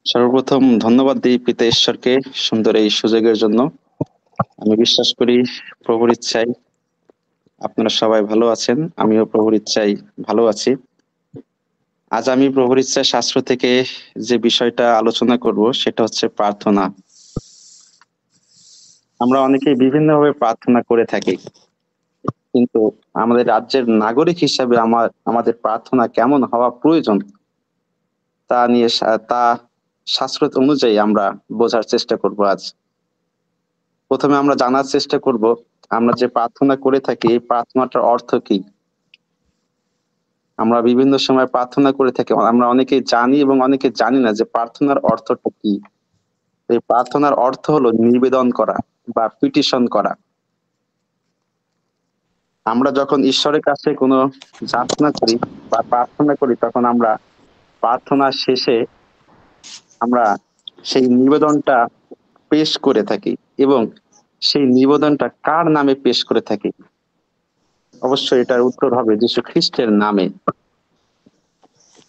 সর্বপ্রথম ধন্যবাদ দিই পিতা ঈশ্বরকে সুন্দর এই সুযোগের জন্য। আমি বিশ্বাস করি প্রভুর ইচ্ছায় আপনারা সবাই ভালো আছেন। আমিও প্রভুর ইচ্ছায় ভালো আছি। আজ আমি প্রভুর ইচ্ছায় শাস্ত্র থেকে যে বিষয়টা আলোচনা করব সেটা হচ্ছে প্রার্থনা। আমরা অনেকেই বিভিন্নভাবে প্রার্থনা করে থাকি। কিন্তু আমাদের রাজ্যের নাগরিক হিসাবে আমাদের প্রার্থনা কেমন হওয়া প্রয়োজন তা শাস্ত্র অনুযায়ী আমরা বোঝার চেষ্টা করব আজ। প্রথমে আমরা জানার চেষ্টা করব আমরা যে প্রার্থনা করে থাকি এই প্রার্থনাটার অর্থ কি। আমরা বিভিন্ন সময় প্রার্থনা করে থাকি, আমরা অনেকেই জানি এবং অনেকে জানি না যে প্রার্থনার অর্থটা কি। এই প্রার্থনার অর্থ হলো নিবেদন করা বা পিটিশন করা। আমরা যখন ঈশ্বরের কাছে কোনো যাচনা করি বা প্রার্থনা করি তখন আমরা প্রার্থনার শেষে আমরা সেই নিবেদনটা পেশ করে থাকি এবং সেই নিবেদনটা কার নামে পেশ করে থাকি? অবশ্যই এটার উত্তর হবে যীশু খ্রিস্টের নামে।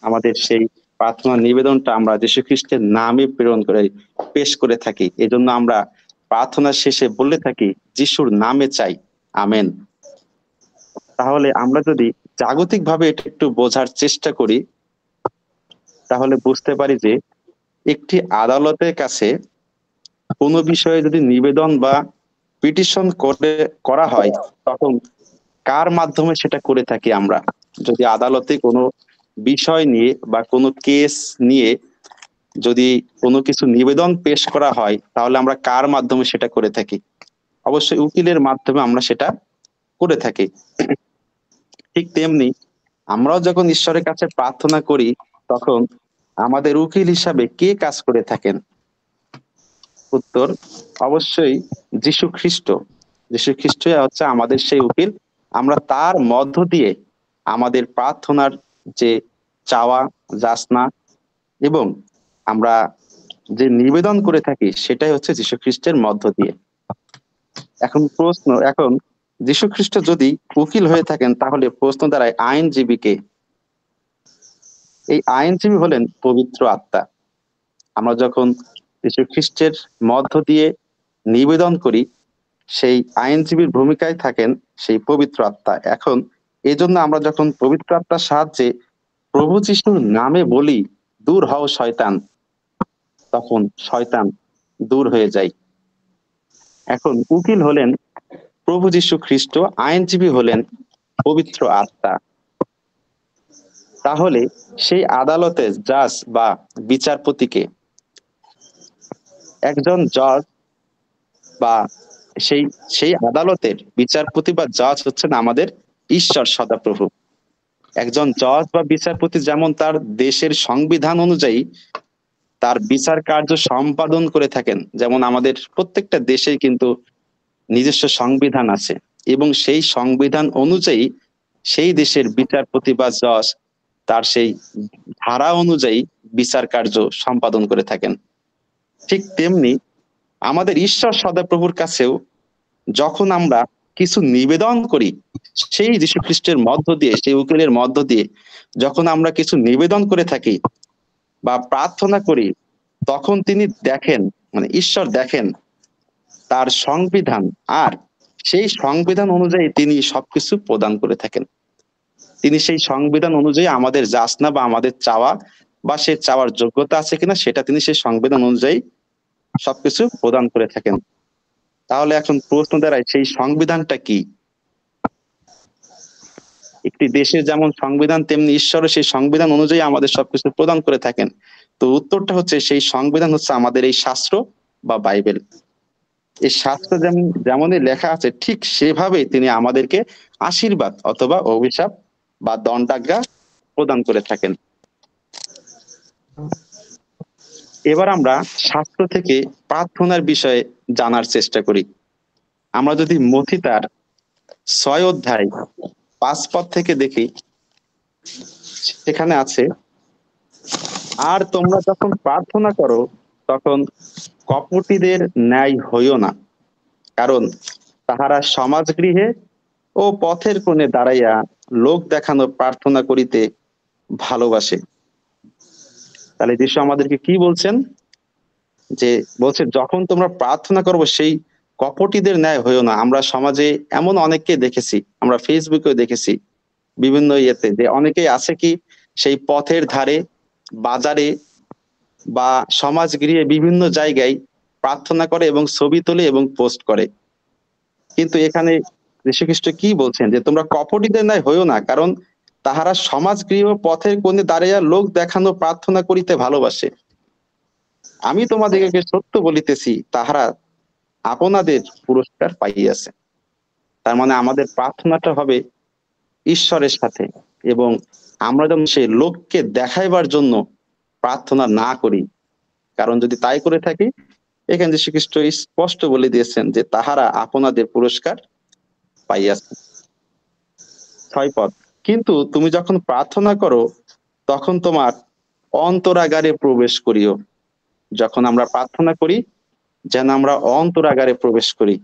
আমাদের সেই প্রার্থনা নিবেদনটা আমরা যীশু খ্রিস্টের নামে প্রেরণ করে পেশ করে থাকি। এজন্য আমরা প্রার্থনার শেষে বলে থাকি যিশুর নামে চাই, আমেন। তাহলে আমরা যদি জাগতিকভাবে এটা একটু বোঝার চেষ্টা করি তাহলে বুঝতে পারি যে একটি আদালতের কাছে কোনো বিষয়ে যদি নিবেদন বা পিটিশন করা হয় তখন কার মাধ্যমে সেটা করে থাকি আমরা? যদি আদালতে কোনো বিষয় নিয়ে বা কোনো কেস নিয়ে যদি কোনো কিছু নিবেদন পেশ করা হয় তাহলে আমরা কার মাধ্যমে সেটা করে থাকি? অবশ্যই উকিলের মাধ্যমে আমরা সেটা করে থাকি। ঠিক তেমনি আমরাও যখন ঈশ্বরের কাছে প্রার্থনা করি তখন আমাদের উকিল হিসাবে কে কাজ করে থাকেন? উত্তর অবশ্যই যীশু খ্রিস্ট। যীশু খ্রিস্টই হচ্ছে আমাদের সেই উকিল। আমরা তার মধ্য দিয়ে আমাদের প্রার্থনার যে চাওয়া যাচনা এবং আমরা যে নিবেদন করে থাকি সেটাই হচ্ছে যীশু খ্রিস্টের মধ্য দিয়ে। এখন যীশু খ্রিস্ট যদি উকিল হয়ে থাকেন তাহলে প্রশ্ন দাঁড়ায় আইনজীবী কে? এই আইনজীবী হলেন পবিত্র আত্মা। আমরা যখন যীশু খ্রিস্টের মধ্য দিয়ে নিবেদন করি সেই আইনজীবীর ভূমিকায় থাকেন সেই পবিত্র আত্মা। এখন এজন্য আমরা যখন পবিত্র আত্মার সাহায্যে প্রভু যিশুর নামে বলি দূর হও শয়তান, তখন শয়তান দূর হয়ে যায়। এখন উকিল হলেন প্রভু যীশু খ্রিস্ট, আইনজীবী হলেন পবিত্র আত্মা। তাহলে সেই আদালতে জাজ বা বিচারপতিকে একজন জজ বা সেই সেই আদালতের বিচারপতি বা জজ হচ্ছেন আমাদের ঈশ্বর সদাপ্রভু। একজন জজ বা বিচারপতি যেমন তার দেশের সংবিধান অনুযায়ী তার বিচার কার্য সম্পাদন করে থাকেন, যেমন আমাদের প্রত্যেকটা দেশেই কিন্তু নিজস্ব সংবিধান আছে এবং সেই সংবিধান অনুযায়ী সেই দেশের বিচারপতি বা জজ তার সেই ধারা অনুযায়ী বিচার কার্য সম্পাদন করে থাকেন। ঠিক তেমনি আমাদের ঈশ্বর সদাপ্রভুর কাছেও যখন আমরা কিছু নিবেদন করি সেই যীশু খ্রিস্টের মধ্য দিয়ে, সেই উকিলের মধ্য দিয়ে যখন আমরা কিছু নিবেদন করে থাকি বা প্রার্থনা করি তখন তিনি দেখেন, মানে ঈশ্বর দেখেন তার সংবিধান আর সেই সংবিধান অনুযায়ী তিনি সবকিছু প্রদান করে থাকেন। তিনি সেই সংবিধান অনুযায়ী আমাদের যাচনা বা আমাদের চাওয়া বা সে চাওয়ার যোগ্যতা আছে কিনা সেটা তিনি সেই সংবিধান অনুযায়ী সবকিছু প্রদান করে থাকেন। তাহলে এখন প্রশ্ন দাঁড়ায় সেই সংবিধানটা কি? একটি দেশের যেমন সংবিধান তেমনি ঈশ্বরও সেই সংবিধান অনুযায়ী আমাদের সবকিছু প্রদান করে থাকেন। তো উত্তরটা হচ্ছে সেই সংবিধান হচ্ছে আমাদের এই শাস্ত্র বা বাইবেল। এই শাস্ত্র যেমনই লেখা আছে ঠিক সেভাবেই তিনি আমাদেরকে আশীর্বাদ অথবা অভিশাপ বা দণ্ডাজ্ঞা প্রদান করে থাকেন। এবার আমরা শাস্ত্র থেকে প্রার্থনার বিষয়ে জানার চেষ্টা করি। আমরা যদি মথি তার 6 অধ্যায় 5 পদ থেকে দেখি সেখানে আছে, আর তোমরা যখন প্রার্থনা করো তখন কপটীদের ন্যায় হইও না, কারণ তাহারা সমাজগৃহে ও পথের কোণে দাঁড়াইয়া লোক দেখানো প্রার্থনা করিতে ভালোবাসে। তাহলে যিশু আমাদেরকে কি বলছেন? যে বলছে যখন তোমরা প্রার্থনা করবো সেই কপটীদের ন্যায় হইও না। আমরা সমাজে এমন অনেককে দেখেছি, আমরা ফেসবুকেও দেখেছি, বিভিন্ন ইয়েতে, যে অনেকেই আছে কি সেই পথের ধারে, বাজারে বা সমাজগৃহে বিভিন্ন জায়গায় প্রার্থনা করে এবং ছবি তোলে এবং পোস্ট করে। কিন্তু এখানে যীশুখ্রিস্ট কি বলছেন? যে তোমরা কপটীদের ন্যায় হইও না, কারণ তাহারা সমাজগৃহ পথের কোণে দাঁড়াইয়া লোক দেখানো প্রার্থনা করিতে ভালোবাসে। আমি তোমাদিগকে সত্য বলিতেছি, তাহারা আপনাদের পুরস্কার পাইয়াছে। তার মানে আমাদের প্রার্থনাটা হবে ঈশ্বরের সাথে, এবং আমরা যেন সেই লোককে দেখাইবার জন্য প্রার্থনা না করি। কারণ যদি তাই করে থাকি, এখানে যীশুখ্রিস্ট স্পষ্ট বলে দিয়েছেন যে তাহারা আপনাদের পুরস্কার পাইয়াছে। ৬ পদ। কিন্তু তুমি যখন প্রার্থনা করো, তখন তোমার অন্তরাগারে প্রবেশ করিও। যখন আমরা প্রার্থনা করি, যেন আমরা অন্তরাগারে প্রবেশ করি।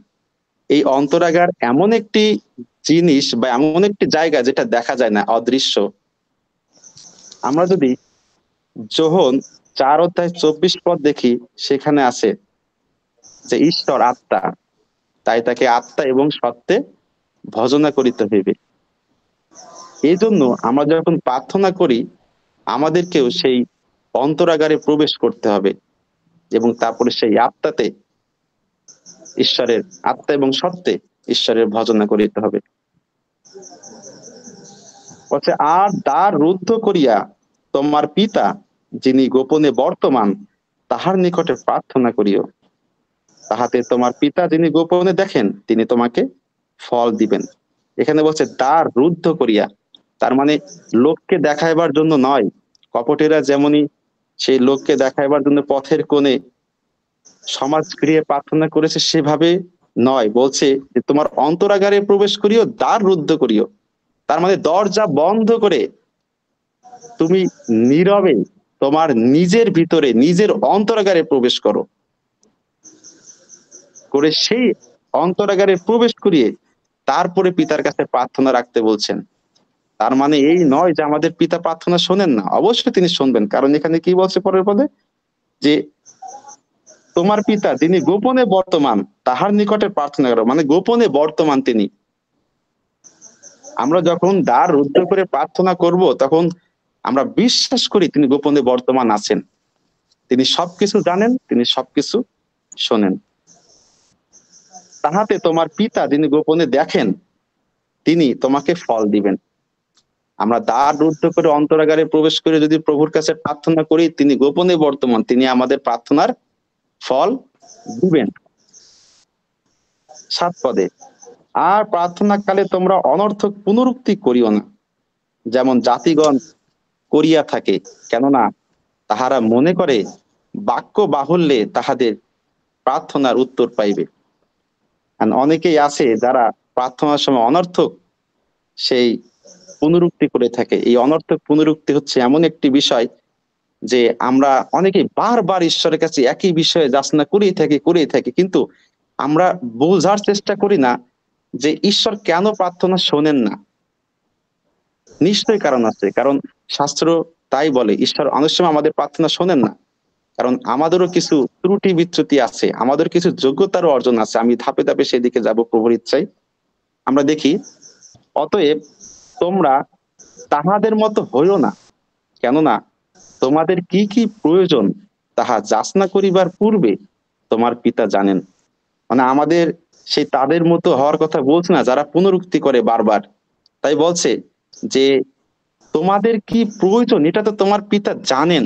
এই অন্তরাগার এমন একটি জিনিস বা এমন একটি জায়গা যেটা দেখা যায় না, অদৃশ্য। আমরা যদি যোহন 4:24 দেখি, সেখানে আছে যে ঈশ্বর আত্মা, তাই তাকে আত্মা এবং সত্যে ভজনা করিতে হইবে। এই জন্য আমরা যখন প্রার্থনা করি, আমাদেরকেও সেই অন্তরাগারে প্রবেশ করতে হবে এবং তারপরে সেই আত্মাতে ঈশ্বরের আত্মা এবং সত্যে ঈশ্বরের ভজনা করিতে হবে। বলছে, আর দ্বার রুদ্ধ করিয়া তোমার পিতা যিনি গোপনে বর্তমান, তাহার নিকটে প্রার্থনা করিও। তাহাতে তোমার পিতা যিনি গোপনে দেখেন, তিনি তোমাকে ফল দিবেন। এখানে বলছে দ্বার রুদ্ধ করিয়া, তার মানে লোককে দেখাইবার জন্য নয়। কপটেরা যেমনই সেই লোককে দেখাইবার জন্য পথের কোণে সমাজ গৃহে প্রার্থনা করেছে, সেভাবে নয়। বলছে যে তোমার অন্তরাগারে প্রবেশ করিও, দ্বার রুদ্ধ করিও। তার মানে দরজা বন্ধ করে তুমি নীরবে তোমার নিজের ভিতরে, নিজের অন্তরাগারে প্রবেশ করো, করে সেই অন্তরাগারে প্রবেশ করিয়ে তারপরে পিতার কাছে প্রার্থনা রাখতে বলছেন। তার মানে এই নয় যে আমাদের পিতা প্রার্থনা শোনেন না, অবশ্যই তিনি শুনবেন। কারণ এখানে কি বলছে পরের পদে? যে তোমার পিতা যিনি গোপনে বর্তমান, তাহার নিকটে প্রার্থনা করো। মানে গোপনে বর্তমান তিনি। আমরা যখন দ্বার রুদ্ধ করে প্রার্থনা করব, তখন আমরা বিশ্বাস করি তিনি গোপনে বর্তমান আছেন, তিনি সবকিছু জানেন, তিনি সবকিছু শোনেন। তাহাতে তোমার পিতা যিনি গোপনে দেখেন, তিনি তোমাকে ফল দিবেন। আমরা দ্বার রুদ্ধ করে অন্তরাগারে প্রবেশ করে যদি প্রভুর কাছে প্রার্থনা করি, তিনি গোপনে বর্তমান, তিনি আমাদের প্রার্থনার ফল দিবেন। ৭ পদে, আর প্রার্থনাকালে তোমরা অনর্থক পুনরুক্তি করিও না, যেমন জাতিগণ করিয়া থাকে, কেননা তাহারা মনে করে বাক্য বাহুল্যে তাহাদের প্রার্থনার উত্তর পাইবে। অনেকেই আছে যারা প্রার্থনার সময় অনর্থক সেই পুনরুক্তি করে থাকে। এই অনর্থক পুনরুক্তি হচ্ছে এমন একটি বিষয় যে আমরা অনেকেই বারবার ঈশ্বরের কাছে একই বিষয়ে যাচনা করেই থাকি, কিন্তু আমরা বোঝার চেষ্টা করি না যে ঈশ্বর কেন প্রার্থনা শোনেন না। নিশ্চয়ই কারণ আছে, কারণ শাস্ত্র তাই বলে, ঈশ্বর অনেক সময় আমাদের প্রার্থনা শোনেন না, কারণ আমাদেরও কিছু ত্রুটি বিচ্যুতি আছে, আমাদের কিছু যোগ্যতারও অর্জন আছে। আমি ধাপে ধাপে সেদিকে যাব প্রভুর ইচ্ছায়। আমরা দেখি, অতএব তোমরা তাহাদের মতো হইও না, কেননা তোমাদের কি কি প্রয়োজন তাহা যাচনা করিবার পূর্বে তোমার পিতা জানেন। মানে আমাদের সেই তাদের মতো হওয়ার কথা বলছে না, যারা পুনরুক্তি করে বারবার। তাই বলছে যে তোমাদের কি প্রয়োজন এটা তো তোমার পিতা জানেন,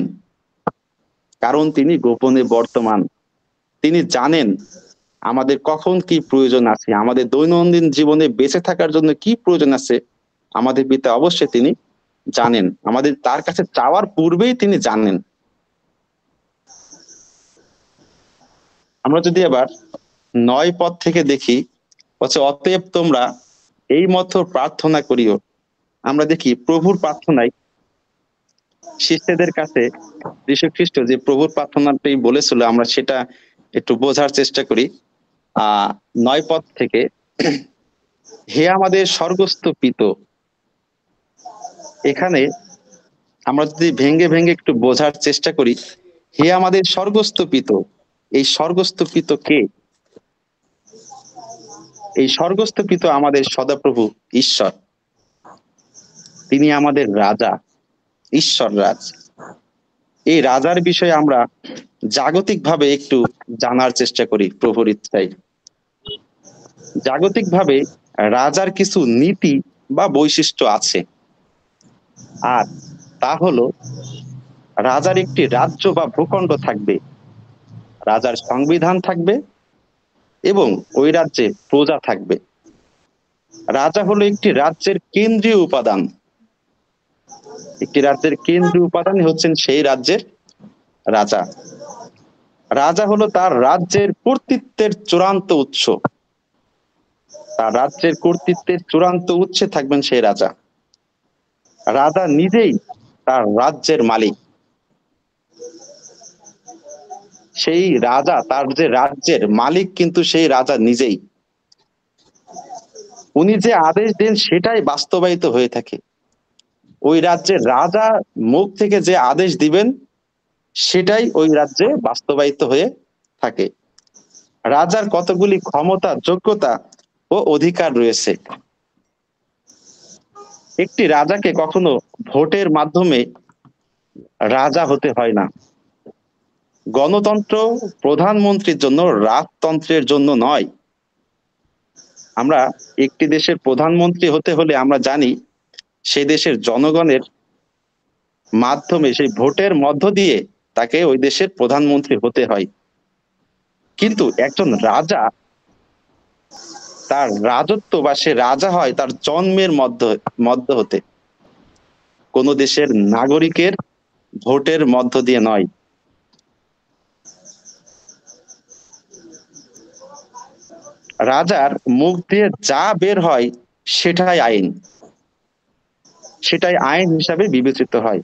কারণ তিনি গোপনে বর্তমান। তিনি জানেন আমাদের কখন কি প্রয়োজন আছে, আমাদের দৈনন্দিন জীবনে বেঁচে থাকার জন্য কি প্রয়োজন আছে, আমাদের পিতা অবশ্যই তিনি জানেন। আমাদের তার কাছে চাওয়ার পূর্বেই তিনি জানেন। আমরা যদি আবার ৯ পদ থেকে দেখি, হচ্ছে অতএব তোমরা এই মতো প্রার্থনা করিও। আমরা দেখি প্রভুর প্রার্থনায় শিষ্যদের কাছে যীশু খ্রিস্ট যে প্রভুর প্রার্থনাটাই বলেছিল, আমরা সেটা একটু বোঝার চেষ্টা করি। ৯ পদ থেকে, হে আমাদের স্বর্গস্থ পিত। এখানে আমরা যদি ভেঙ্গে ভেঙ্গে একটু বোঝার চেষ্টা করি, হে আমাদের স্বর্গস্থ পিতা, এই স্বর্গস্থ পিতা কে? এই স্বর্গস্থ পিতা আমাদের সদাপ্রভু ঈশ্বর। তিনি আমাদের রাজা, ঈশ্বর রাজ। এই রাজার বিষয়ে আমরা জাগতিকভাবে একটু জানার চেষ্টা করি প্রভুর ইচ্ছায়। জাগতিকভাবে রাজার কিছু নীতি বা বৈশিষ্ট্য আছে, আর তা হলো রাজার একটি রাজ্য বা ভূখণ্ড থাকবে, রাজার সংবিধান থাকবে এবং ওই রাজ্যে প্রজা থাকবে। রাজা হলো একটি রাজ্যের কেন্দ্রীয় উপাদান। একটি রাজ্যের কেন্দ্রীয় উপাদান হচ্ছেন সেই রাজ্যের রাজা। রাজা হলো তার রাজ্যের কর্তৃত্বের চূড়ান্ত উৎস। তার রাজ্যের কর্তৃত্বের চূড়ান্ত উৎসে থাকবেন সেই রাজা। রাজা নিজেই তার রাজ্যের মালিক। সেই রাজা, তার যে রাজ্যের মালিক, কিন্তু সেই রাজা নিজেই। উনি যে আদেশ দেন সেটাই বাস্তবায়িত হয়ে থাকে। ওই রাজ্যের রাজা মুখ থেকে যে আদেশ দিবেন সেটাই ওই রাজ্যে বাস্তবায়িত হয়ে থাকে। রাজার কতগুলি ক্ষমতা, যোগ্যতা ও অধিকার রয়েছে। একটি রাজাকে কখনো ভোটের মাধ্যমে রাজা হতে হয় না। গণতন্ত্র প্রধানমন্ত্রীর জন্য, রাজতন্ত্রের জন্য নয়। আমরা একটি দেশের প্রধানমন্ত্রী হতে হলে আমরা জানি সেই দেশের জনগণের মাধ্যমে, সেই ভোটের মধ্য দিয়ে তাকে ওই দেশের প্রধানমন্ত্রী হতে হয়। কিন্তু একজন রাজা, তার রাজত্ব বা সে রাজা হয় তার জন্মের মধ্য হতে, কোন দেশের নাগরিকের ভোটের মধ্য দিয়ে নয়। রাজার মুখ দিয়ে যা বের হয় সেটাই আইন, সেটাই আইন হিসাবে বিবেচিত হয়।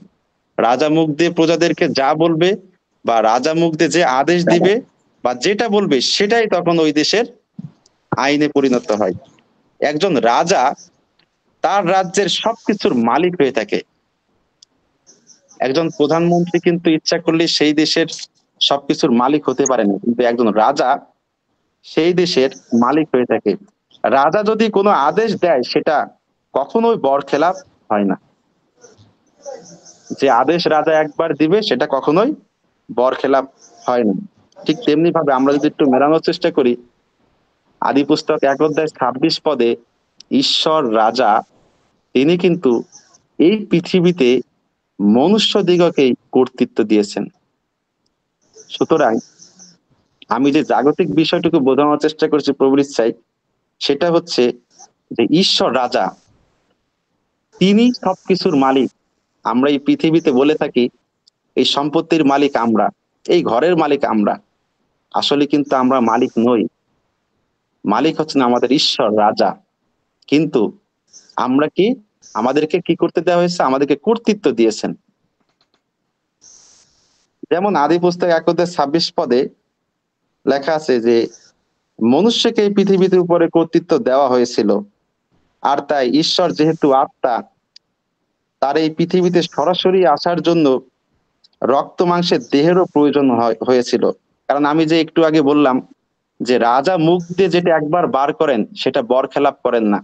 রাজা মুখ দিয়ে প্রজাদেরকে যা বলবে বা রাজা মুখ দিয়ে যে আদেশ দিবে বা যেটা বলবে সেটাই তখন ওই দেশের আইনে পরিণত হয়। একজন রাজা তার রাজ্যের সবকিছুর মালিক হয়ে থাকে। একজন প্রধানমন্ত্রী কিন্তু ইচ্ছা করলে সেই দেশের সবকিছুর মালিক হতে পারে না, কিন্তু একজন রাজা সেই দেশের মালিক হয়ে থাকে। রাজা যদি কোনো আদেশ দেয় সেটা কখনোই বরখেলাপ হয় না। যে আদেশ রাজা একবার দিবে সেটা কখনোই বরখেলাপ হয় না। ঠিক তেমনি ভাবে আমরা যদি একটু মেলানোর চেষ্টা করি, আদি পুস্তক 1 অধ্যায় 26 পদে ঈশ্বর রাজা, তিনি কিন্তু এই পৃথিবীতে মনুষ্য দিগকেই কর্তৃত্ব দিয়েছেন। সুতরাং আমি যে জাগতিক বিষয়টুকু বোঝানোর চেষ্টা করছি প্রভুর ইচ্ছায়, সেটা হচ্ছে যে ঈশ্বর রাজা, তিনি সবকিছুর মালিক। আমরা এই পৃথিবীতে বলে থাকি এই সম্পত্তির মালিক আমরা, এই ঘরের মালিক আমরা। আসলে কিন্তু আমরা মালিক নই। মালিক হচ্ছেন আমাদের ঈশ্বর রাজা। কিন্তু আমরা কি, আমাদেরকে কি করতে দেওয়া হয়েছে? আমাদেরকে কর্তৃত্ব দিয়েছেন। যেমন আদি পুস্তক 1 অধ্যায় 26 পদে লেখা আছে যে মনুষ্যকে এই পৃথিবীর উপরে কর্তৃত্ব দেওয়া হয়েছিল, আর তাই ঈশ্বর যেহেতু আত্মা, তার এই পৃথিবীতে সরাসরি আসার জন্য রক্ত মাংসের দেহেরও প্রয়োজন হয়েছিল। কারণ আমি যে একটু আগে বললাম যে রাজা মুখ দিয়ে যেটা একবার বার করেন সেটা বরখেলাপ করেন না।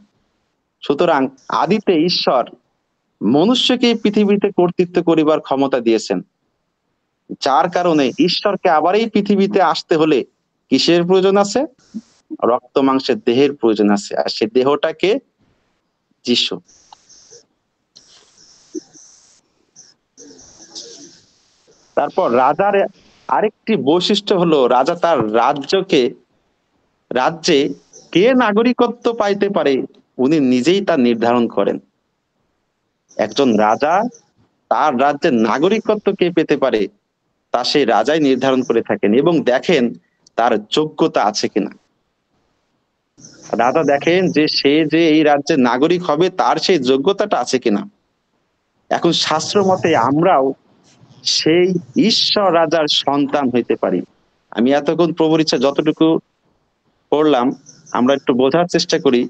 সুতরাং আদিতে ঈশ্বর মনুষ্যকে এই পৃথিবীতে কর্তৃত্ব করিবার ক্ষমতা দিয়েছেন, যার কারণে ঈশ্বরকে আবার এই পৃথিবীতে আসতে হলে কিসের প্রয়োজন আছে? রক্ত মাংসের দেহের প্রয়োজন আছে। আর সে দেহটাকে যিশু। তারপর রাজার আরেকটি বৈশিষ্ট্য হলো রাজা তার রাজ্যে কে নাগরিকত্ব পাইতে পারে উনি নিজেই তা নির্ধারণ করেন। একজন রাজা তার রাজ্যের নাগরিকত্ব কে পেতে পারে তা সেই রাজাই নির্ধারণ করে থাকেন এবং দেখেন তার যোগ্যতা আছে কিনা। রাজা দেখেন যে সে যে এই রাজ্যের নাগরিক হবে তার সেই যোগ্যতাটা আছে কিনা। এখন শাস্ত্র মতে আমরাও সেই ঈশ্বর রাজার সন্তান হইতে পারি। আমি এতক্ষণ প্রভুর ইচ্ছা যতটুকু পড়লাম, আমরা একটু বোঝার চেষ্টা করি।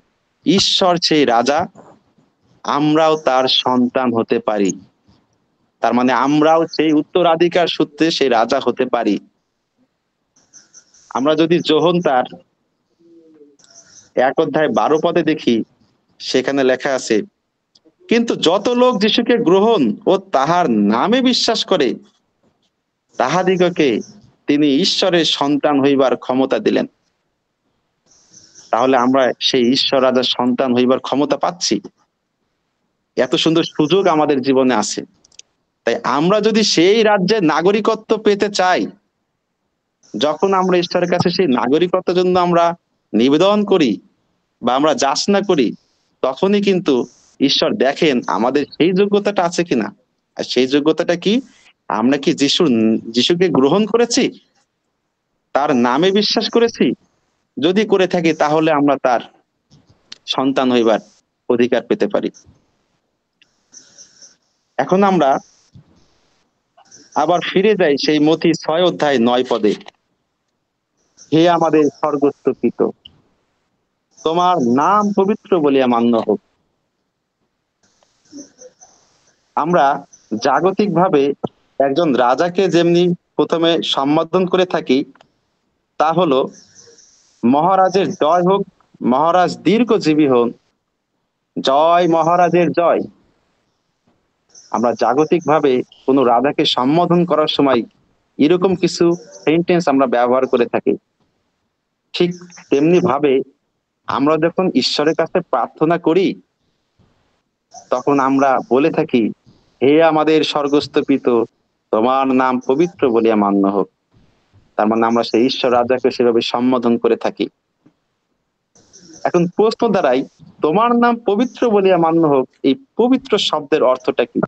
ঈশ্বর সেই রাজা, আমরাও তার সন্তান হতে পারি। তার মানে আমরাও সেই উত্তরাধিকার সূত্রে সেই রাজা হতে পারি। আমরা যদি যোহন তার 1 অধ্যায় 12 পদে দেখি, সেখানে লেখা আছে, কিন্তু যত লোক যিশুকে গ্রহণ ও তাহার নামে বিশ্বাস করে তাহাদিগকে তিনি ঈশ্বরের সন্তান হইবার ক্ষমতা দিলেন। তাহলে আমরা সেই ঈশ্বর রাজার সন্তান হইবার ক্ষমতা পাচ্ছি। এত সুন্দর সুযোগ আমাদের জীবনে আছে। তাই আমরা যদি সেই রাজ্যের নাগরিকত্ব পেতে চাই, যখন আমরা ঈশ্বরের কাছে সেই নাগরিকত্বের জন্য আমরা নিবেদন করি বা আমরা যাচনা করি, তখনই কিন্তু ঈশ্বর দেখেন আমাদের সেই যোগ্যতাটা আছে কিনা। আর সেই যোগ্যতাটা কি? আমরা কি যিশুকে গ্রহণ করেছি, তার নামে বিশ্বাস করেছি? যদি করে থাকি তাহলে আমরা তার সন্তান হইবার অধিকার পেতে পারি। এখন আমরা আবার ফিরে যাই সেই মথি 6 অধ্যায় 9 পদে। হে আমাদের স্বর্গস্থ পিত, তোমার নাম পবিত্র বলিয়া মান্য হোক। আমরা জাগতিকভাবে একজন রাজাকে যেমনি প্রথমে সম্বোধন করে থাকি, তা হলো মহারাজের জয় হোক, মহারাজ দীর্ঘজীবী হন, জয় মহারাজের জয়। আমরা জাগতিকভাবে কোনো রাজাকে সম্বোধন করার সময় এরকম কিছু সেন্টেন্স আমরা ব্যবহার করে থাকি। ঠিক তেমনি ভাবে আমরা যখন ঈশ্বরের কাছে প্রার্থনা করি, তখন আমরা বলে থাকি, হে আমাদের স্বর্গস্থ পিত, তোমার নাম পবিত্র বলিয়া মান্য হোক। তার মানে আমরা সেই ঈশ্বর রাজাকে সেভাবে সম্বোধন করে থাকি। এখন প্রশ্ন দাঁড়াই, তোমার নাম পবিত্র বলিয়া মান্য হোক, এই পবিত্র শব্দের অর্থটা কি?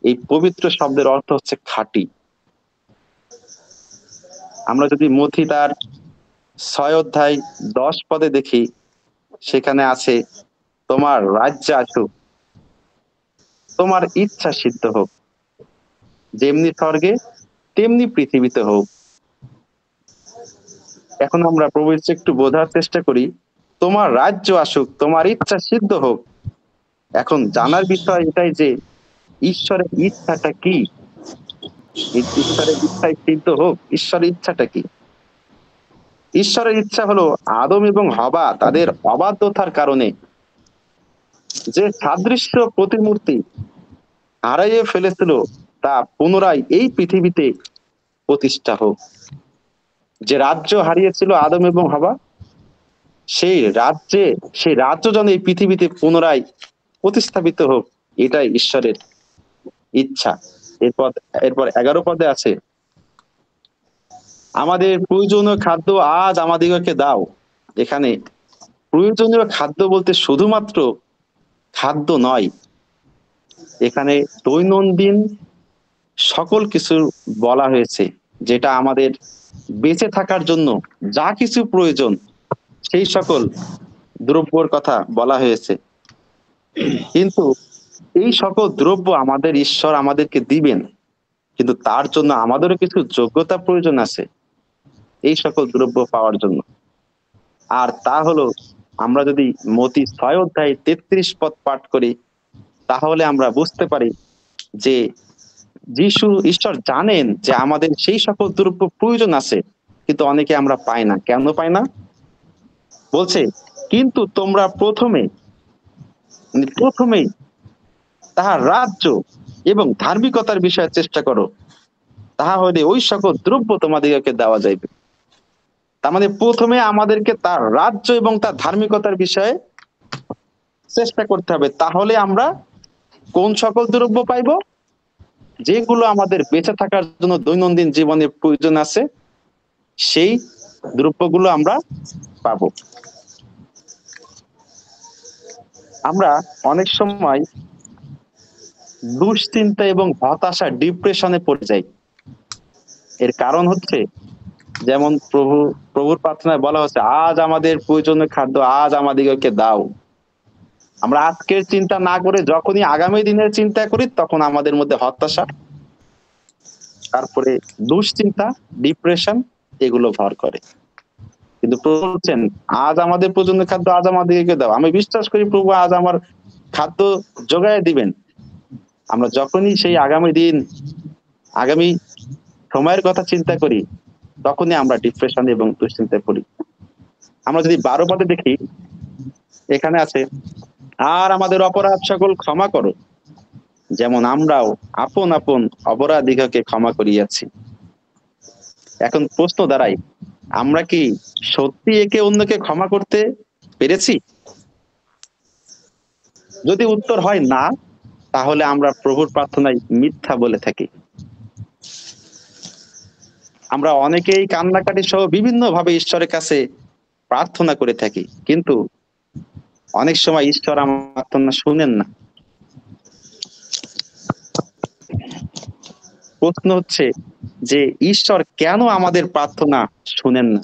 এই পবিত্র শব্দের অর্থ হচ্ছে খাঁটি। আমরা যদি মথি তার 6 অধ্যায় 10 পদে দেখি, সেখানে আছে, তোমার রাজ্য আসুক, তোমার ইচ্ছা সিদ্ধ হোক, যেমনি স্বর্গে তেমনি পৃথিবীতে হোক। এখন আমরা প্রভু একটু বোঝার চেষ্টা করি, তোমার রাজ্য আসুক, তোমার ইচ্ছা সিদ্ধ হোক। এখন জানার বিষয় এটাই যে ঈশ্বরের ইচ্ছাটা কি? ঈশ্বরের ইচ্ছায় সিদ্ধ হোক, ঈশ্বরের ইচ্ছাটা কি? ঈশ্বরের ইচ্ছা হলো আদম এবং হবা তাদের অবাধ্যতার কারণে যে সাদৃশ্য প্রতিমূর্তি হারাইয়ে ফেলেছিল, তা পুনরায় এই পৃথিবীতে প্রতিষ্ঠা হোক। যে রাজ্য হারিয়েছিল আদম এবং হবা, সেই রাজ্য যেন এই পৃথিবীতে পুনরায় প্রতিস্থাপিত হোক, এটাই ঈশ্বরের ইচ্ছা। এরপর 11 পদে আছে, আমাদের প্রয়োজনীয় খাদ্য আজ আমাদিগকে দাও। এখানে প্রয়োজনীয় খাদ্য বলতে শুধুমাত্র খাদ্য নয়, এখানে দৈনন্দিন সকল কিছু বলা হয়েছে, যেটা আমাদের বেঁচে থাকার জন্য যা কিছু প্রয়োজন, সেই সকল দ্রব্যর কথা বলা হয়েছে। কিন্তু এই সকল দ্রব্য আমাদের ঈশ্বর আমাদেরকে দিবেন, কিন্তু তার জন্য আমাদেরও কিছু যোগ্যতা প্রয়োজন আছে এই সকল দ্রব্য পাওয়ার জন্য। আর তা হলো, আমরা যদি মথি 6 অধ্যায় 33 পদ পাঠ করি, তাহলে আমরা বুঝতে পারি যে ঈশ্বর জানেন যে আমাদের সেই সকল দ্রব্য প্রয়োজন আছে, কিন্তু অনেকে আমরা পাই না। কেন পাই না? বলছে, কিন্তু তোমরা প্রথমেই তাহার রাজ্য এবং ধার্মিকতার বিষয়ে চেষ্টা করো, তাহা হইলে ওই সকল দ্রব্য তোমাদেরকে দেওয়া যাইবে। তার মানে প্রথমে আমাদেরকে তার রাজ্য এবং তার ধার্মিকতার বিষয়ে চেষ্টা করতে হবে, তাহলে আমরা কোন সকল দ্রব্য পাইব? যেগুলো আমাদের বেঁচে থাকার জন্য দৈনন্দিন জীবনে প্রয়োজন আছে, সেই দ্রব্যগুলো আমরা পাবো। আমরা অনেক সময় দুশ্চিন্তা এবং হতাশা, ডিপ্রেশনে পড়ে যাই। এর কারণ হচ্ছে, যেমন প্রভুর প্রার্থনায় বলা হচ্ছে, আজ আমাদের প্রয়োজনীয় খাদ্য আজ আমাদেরকে দাও। আমরা আজকের চিন্তা না করে যখনই আগামী দিনের চিন্তা করি, তখন আমাদের মধ্যে হতাশা, তারপরে দুশ্চিন্তা, ডিপ্রেশন, এগুলো ভর করে। কিন্তু প্রভু বলছেন, আজ আমাদের প্রয়োজনীয় খাদ্য আজ আমাদেরকে দাও। আমি বিশ্বাস করি প্রভু আজ আমার খাদ্য যোগায় দিবেন, আমরা যখনই সেই আগামী দিন, আগামী সময়ের কথা চিন্তা করি, তখনই আমরা ডিপ্রেশন এবং দুশ্চিন্তায় পড়ি। আমরা যদি 12 পদে দেখি, এখানে আছে, আর আমাদের অপরাধ সকল ক্ষমা করো, যেমন আমরাও আপন আপন অপরাধীকে ক্ষমা করিয়াছি। এখন প্রশ্ন দাঁড়ায়, আমরা কি সত্যি একে অন্যকে ক্ষমা করতে পেরেছি? যদি উত্তর হয় না, তাহলে আমরা প্রভুর প্রার্থনায় মিথ্যা বলে থাকি। আমরা অনেকেই কান্নাকাটি সহ বিভিন্ন ভাবে ঈশ্বরের কাছে প্রার্থনা করে থাকি, কিন্তু অনেক সময় ঈশ্বর আমার প্রার্থনা শুনেন না। প্রশ্ন হচ্ছে যে ঈশ্বর কেন আমাদের প্রার্থনা শুনেন না?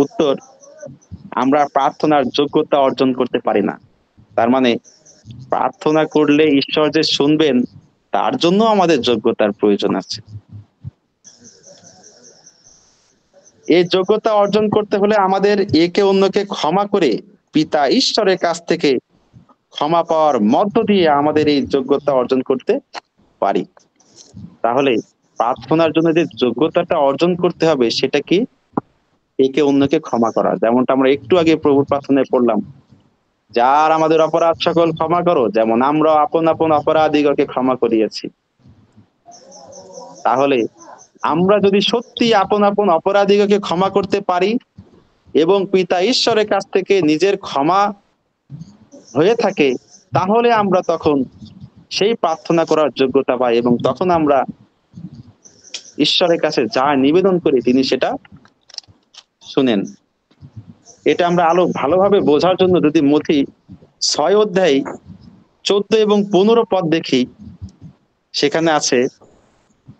উত্তর, আমরা প্রার্থনার যোগ্যতা অর্জন করতে পারি না। তার মানে প্রার্থনা করলে ঈশ্বর যে শুনবেন, তার জন্য আমাদের যোগ্যতার প্রয়োজন আছে। এই যোগ্যতা অর্জন করতে হলে আমাদের একে অন্যকে ক্ষমা করে পিতা ঈশ্বরের কাছ থেকে ক্ষমা পাওয়ার মধ্য দিয়ে আমাদের এই যোগ্যতা অর্জন করতে পারি। তাহলে প্রার্থনার জন্য যে যোগ্যতাটা অর্জন করতে হবে, সেটা কি? একে অন্যকে ক্ষমা করা। যেমনটা আমরা একটু আগে প্রভুর প্রার্থনায় পড়লাম, যার আমাদের অপরাধ সকল ক্ষমা করো, যেমন আমরা আপন আপন অপরাধীকে ক্ষমা করিয়েছি। তাহলে আমরা যদি সত্যি আপন আপন অপরাধীকে ক্ষমা করতে পারি এবং পিতা ঈশ্বরের কাছ থেকে নিজের ক্ষমা হয়ে থাকে, তাহলে আমরা তখন সেই প্রার্থনা করার যোগ্যতা পাই এবং তখন আমরা ঈশ্বরের কাছে যা নিবেদন করি, তিনি সেটা শুনেন। এটা আমরা আরো ভালোভাবে বোঝার জন্য যদি মথি 6 অধ্যায় 14 এবং 15 পদ দেখি, সেখানে আছে,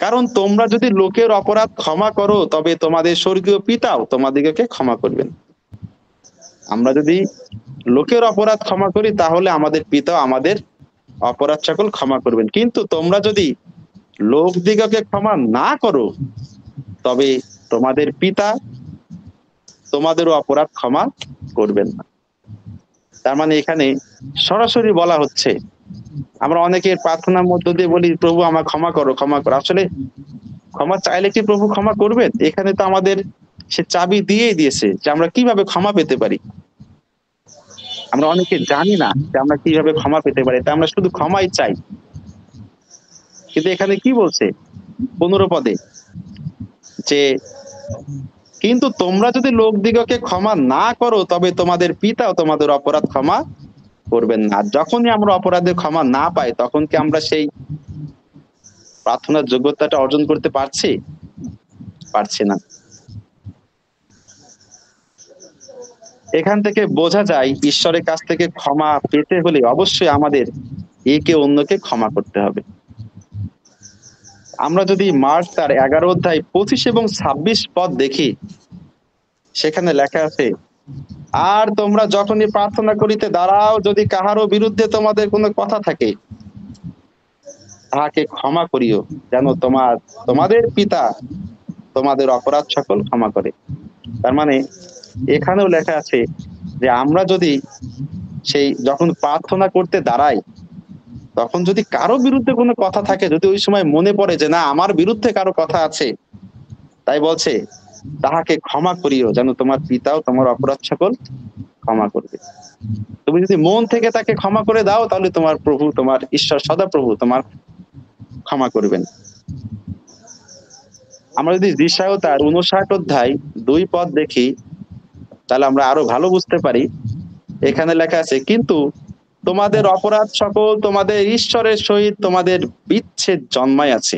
কারণ তোমরা যদি লোকের অপরাধ ক্ষমা করো, তবে তোমাদের স্বর্গীয় পিতাও তোমাদিগকে ক্ষমা করবেন। আমরা যদি লোকের অপরাধ ক্ষমা করি, তাহলে আমাদের পিতাও আমাদের অপরাধ সকল ক্ষমা করবেন। কিন্তু তোমরা যদি লোকদিগকে ক্ষমা না করো, তবে তোমাদের পিতা তোমাদেরও অপরাধ ক্ষমা করবেন না। তার মানে এখানে সরাসরি বলা হচ্ছে, আমরা অনেকের প্রার্থনার মধ্য দিয়ে বলি, প্রভু আমার ক্ষমা করো, ক্ষমা করো। আসলে ক্ষমা চাইলে কি প্রভু ক্ষমা করবেন? এখানে তো আমাদের সে চাবি দিয়েই দিয়েছে যে আমরা কিভাবে ক্ষমা পেতে পারি। আমরা অনেকে জানি না যে আমরা কিভাবে ক্ষমা পেতে পারি, তা আমরা শুধু ক্ষমাই চাই। কিন্তু এখানে কি বলছে 15 পদে, যে কিন্তু তোমরা যদি লোকদিগকে ক্ষমা না করো, তবে তোমাদের পিতাও তোমাদের অপরাধ ক্ষমা করবেন না। যখনই আমরা অপরাধের ক্ষমা না পাই, তখন কি আমরা সেই প্রার্থনার যোগ্যতাটা অর্জন করতে পারছি? পারছি না। এখান থেকে বোঝা যায়, ঈশ্বরের কাছ থেকে ক্ষমা পেতে হলে অবশ্যই আমাদের একে অন্যকে ক্ষমা করতে হবে। আমরা যদি মার্ক তার 11 অধ্যায় 25 এবং 26 পদ দেখি, সেখানে লেখা আছে, আর তোমরা যখনই প্রার্থনা করিতে দাঁড়াও, যদি কাহারও বিরুদ্ধে তোমাদের কোনো কথা থাকে, তাহাকে ক্ষমা করিও, যেন তোমাদের পিতা তোমাদের অপরাধ সকল ক্ষমা করে। তার মানে এখানেও লেখা আছে যে আমরা যদি সেই যখন প্রার্থনা করতে দাঁড়াই, তখন যদি কারো বিরুদ্ধে কোনো কথা থাকে, যদি ওই সময় মনে পড়ে যে না, আমার বিরুদ্ধে কারো কথা আছে, তাই বলছে তাহাকে ক্ষমা করিও, যেন তোমার পিতাও তোমার অপরাধ সকল ক্ষমা করবে। তুমি যদি মন থেকে তাকে ক্ষমা করে দাও, তাহলে তোমার প্রভু, তোমার ঈশ্বর সদাপ্রভু তোমার ক্ষমা করবেন। আমরা যদি ঈশায় তার 59 অধ্যায় 2 পদ দেখি, তাহলে আমরা আরো ভালো বুঝতে পারি। এখানে লেখা আছে, কিন্তু তোমাদের অপরাধ সকল তোমাদের ঈশ্বরের সহিত তোমাদের বিচ্ছেদ জন্মায় আছে,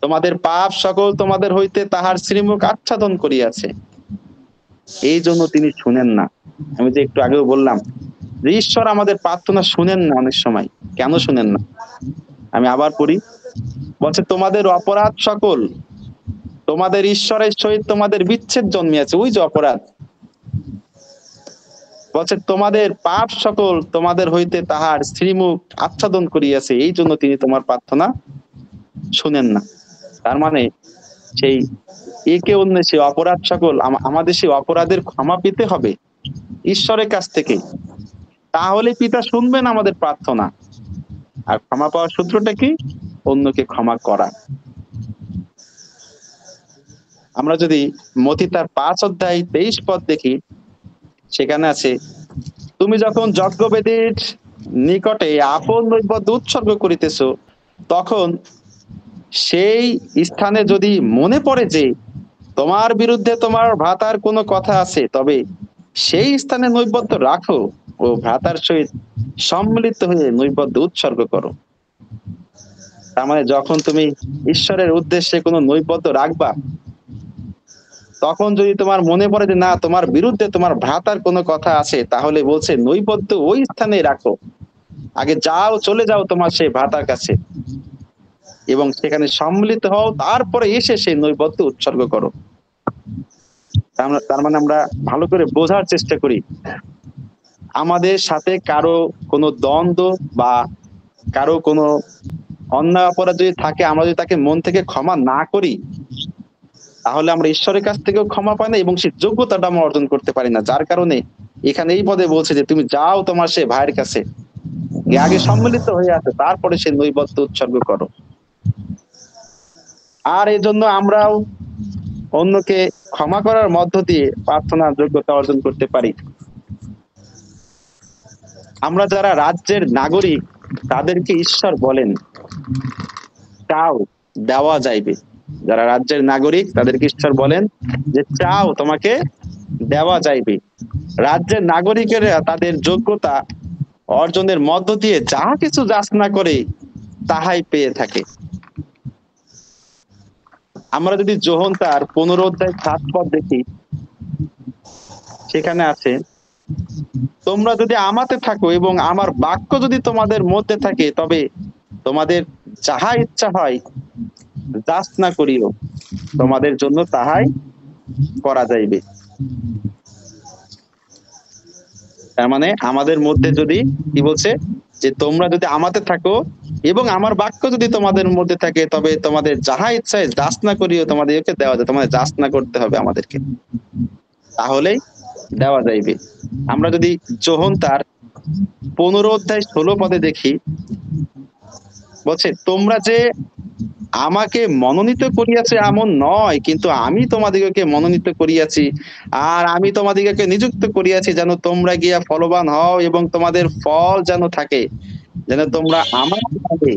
তোমাদের পাপ সকল তোমাদের হইতে তাহার শ্রীমুখ আচ্ছাদন করিয়াছে, এই জন্য তিনি শুনেন না। আমি যে একটু আগেও বললাম যে ঈশ্বর আমাদের প্রার্থনা শুনেন না অনেক সময়। কেন শুনেন না? আমি আবার পড়ি, বলছে তোমাদের অপরাধ সকল তোমাদের ঈশ্বরের সহিত তোমাদের বিচ্ছেদ জন্মিয়াছে। ওই যে অপরাধ, বলছে তোমাদের পাপ সকল তোমাদের হইতে তাহার শ্রীমুখ আচ্ছাদন করিয়াছে, এই জন্য তিনি তোমার প্রার্থনা শুনেন না। তার মানে সেই একে অন্য সেই অপরাধ সকল আমাদের সেই অপরাধের ক্ষমা পেতে হবে ঈশ্বরের কাছ থেকে। তাহলে পিতা শুনবেন আমাদের প্রার্থনা। আর ক্ষমা পাওয়ার সূত্রটা কি? অন্যকে ক্ষমা করা। আমরা যদি মতি তার 5 অধ্যায় 23 পদ দেখি, সেখানে আছে, তুমি যখন যজ্ঞবেদীর নিকটে আপন নৈবেদ্য উৎসর্গ করিতেছ, তখন সেই স্থানে যদি মনে পড়ে যে তোমার বিরুদ্ধে তোমার ভ্রাতার কোনো কথা আছে, তবে সেই স্থানে নৈবেদ্য রাখো ও ভ্রাতার সহিত সম্মিলিত হয়ে নৈবেদ্য উৎসর্গ করো। তার মানে যখন তুমি ঈশ্বরের উদ্দেশ্যে কোনো নৈবেদ্য রাখবা, তখন যদি তোমার মনে পড়ে যে না, তোমার বিরুদ্ধে তোমার ভ্রাতার কোনো কথা আছে, তাহলে বলছে নৈবেদ্য ওই স্থানে রাখো। আগে যাও, চলে যাও তোমার সেই ভ্রাতার কাছে এবং সেখানে সম্মিলিত হও, তারপরে এসে সেই নৈবেদ্য উৎসর্গ করো। তার মানে আমরা ভালো করে বোঝার চেষ্টা করি, আমাদের সাথে কারো কোনো দ্বন্দ্ব বা কারো কোনো অন্যায় অপরাধ যদি থাকে, আমরা যদি তাকে মন থেকে ক্ষমা না করি, তাহলে আমরা ঈশ্বরের কাছ থেকেও ক্ষমা পাই না এবং সেই যোগ্যতাটা আমরা অর্জন করতে পারি না। যার কারণে এখানে এই পদে বলছে যে তুমি যাও তোমার সে ভাইয়ের কাছে, আগে সম্মিলিত হয়ে আছে, তারপরে সে নৈবেদ্য উৎসর্গ করো। আর এই জন্য আমরাও অন্যকে ক্ষমা করার মধ্য দিয়ে প্রার্থনার যোগ্যতা অর্জন করতে পারি। আমরা যারা রাজ্যের নাগরিক, তাদেরকে ঈশ্বর বলেন চাও, দেওয়া যাইবে। যারা রাজ্যের নাগরিক তাদেরকে ঈশ্বর বলেন যে চাও, তোমাকে দেওয়া যাইবে। রাজ্যের নাগরিকেরা তাদের যোগ্যতা অর্জনের মধ্য দিয়ে যা কিছু যাচনা করে তাহাই পেয়ে থাকে। আমরা যদি যোহন তার 15 অধ্যায় 7 পদ দেখি, সেখানে আছে, তোমরা যদি আমাতে থাকো এবং আমার বাক্য যদি তোমাদের মধ্যে থাকে, তবে তোমাদের যাহা ইচ্ছা হয় যাচনা করিও, তোমাদের জন্য তাহাই করা যাইবে। তার মানে আমাদের মধ্যে যদি, কি বলছে, যে তোমরা যদি আমাতে থাকো এবং আমার বাক্য যদি তোমাদের মধ্যে থাকে, তবে তোমাদের যাহা ইচ্ছায় যাচনা করিও, তোমাদেরকে দেওয়া যায়। তোমাদের যাচনা করতে হবে আমাদেরকে, তাহলেই দেওয়া যাইবে। আমরা যদি যোহন তার 15 অধ্যায় 16 পদে দেখি, বলছে, তোমরা যে আমাকে মনোনীত করিয়াছে এমন নয়, কিন্তু আমি তোমাদিগকে মনোনীত করিয়াছি, আর আমি তোমাদিগকে নিযুক্ত করিয়াছি যেন তোমরা গিয়া ফলবান হও এবং তোমাদের ফল যেন থাকে, যেন তোমরা আমার নামে,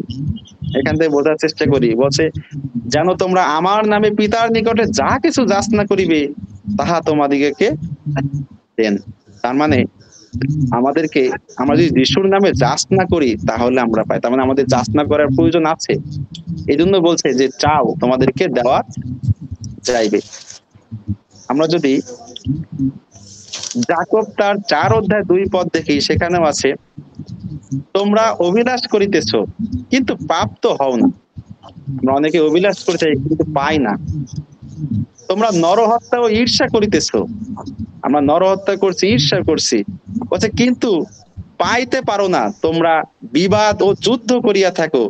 এখান থেকে বোঝার চেষ্টা করি, বলছে যেন তোমরা আমার নামে পিতার নিকটে যা কিছু যাচনা করিবে তাহা তোমাদিগকে দেন। তার মানে আমাদেরকে, আমরা যদি যিশুর নামে যাচনা করি তাহলে আমরা পাই। তার মানে আমাদের যাচনা করার প্রয়োজন আছে। এই জন্য বলছে যে চাও, তোমাদেরকে দেওয়া যাইবে। আমরা যদি যাকব তার 4 অধ্যায় 2 পদ দেখি, সেখানেও আছে, তোমরা অভিলাষ করিতেছ কিন্তু প্রাপ্ত হও না। আমরা অনেকে অভিলাষ করে চাই কিন্তু পাই না। তোমরা নরহত্যা ও ঈর্ষা করিতেছ, আমরা নরহত্যা করছি, ঈর্ষা করছি, বলছে কিন্তু পাইতে পারো না। তোমরা বিবাদ ও যুদ্ধ করিয়া থাকো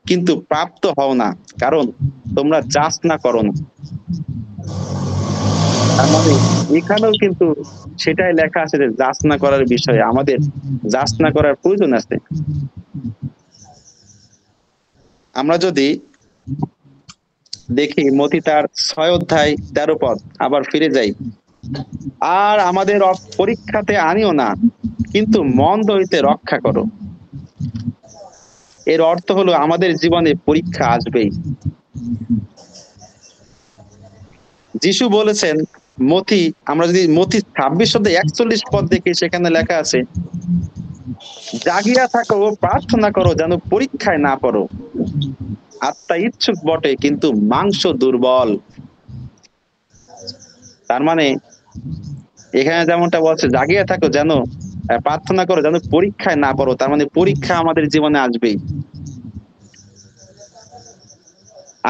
কিন্তু প্রাপ্ত হও না, কারণ তোমরা যাচনা করো না। তার মানে এখানেও কিন্তু সেটাই লেখা আছে যে যাচনা করার বিষয়ে আমাদের যাচনা করার প্রয়োজন আছে। আমরা যদি দেখি মতি তার 6 অধ্যায় 13 পদ, আবার ফিরে যাই, আর আমাদের পরীক্ষাতে আনিও না, কিন্তু মন্দ হইতে রক্ষা করো। এর অর্থ হলো আমাদের জীবনে পরীক্ষা আসবেই। যিশু বলেছেন, মথি, আমরা যদি মথি 26 অধ্যায় 41 পদ দেখি, সেখানে লেখা আছে, জাগিয়া থাকো ও প্রার্থনা করো যেন পরীক্ষায় না পড়ো। আত্মা ইচ্ছুক বটে কিন্তু মাংস দুর্বল। তার মানে এখানে যেমনটা বলছে, জাগিয়া থাকো যেন, প্রার্থনা করো যেন পরীক্ষায় না পড়ো। তার মানে পরীক্ষা আমাদের জীবনে আসবেই।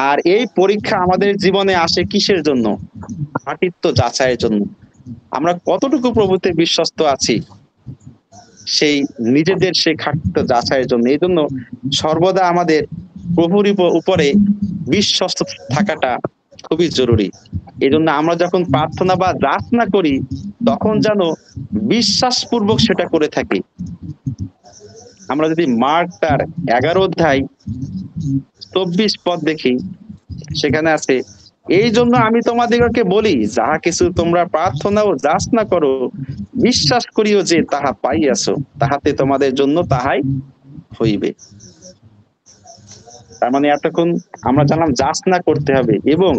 আর এই পরীক্ষা আমাদের জীবনে আসে কিসের জন্য? খাঁটিত্ব যাচাইয়ের জন্য। আমরা কতটুকু প্রভুতে বিশ্বস্ত আছি, সেই নিজেদের সেই খাঁটিত্ব যাচাইয়ের জন্য। এই জন্য সর্বদা আমাদের প্রভুর উপরে বিশ্বস্ত থাকাটা খুবই জরুরি। এই জন্য আমরা যখন প্রার্থনা বা যাচনা করি, তখন যেন বিশ্বাসপূর্বক সেটা করে থাকি। আমরা যদি মার্ক তার 11 অধ্যায় 24 পদ দেখি, সেখানে আছে, এই জন্য আমি তোমাদিগকে বলি, যাহা কিছু তোমরা প্রার্থনা ও যাচনা করো, বিশ্বাস করিও যে তাহা পাইয়াছো, তাহাতে তোমাদের জন্য তাহাই হইবে। তার মানে এতক্ষণ আমরা জানলাম যাচনা করতে হবে, এবং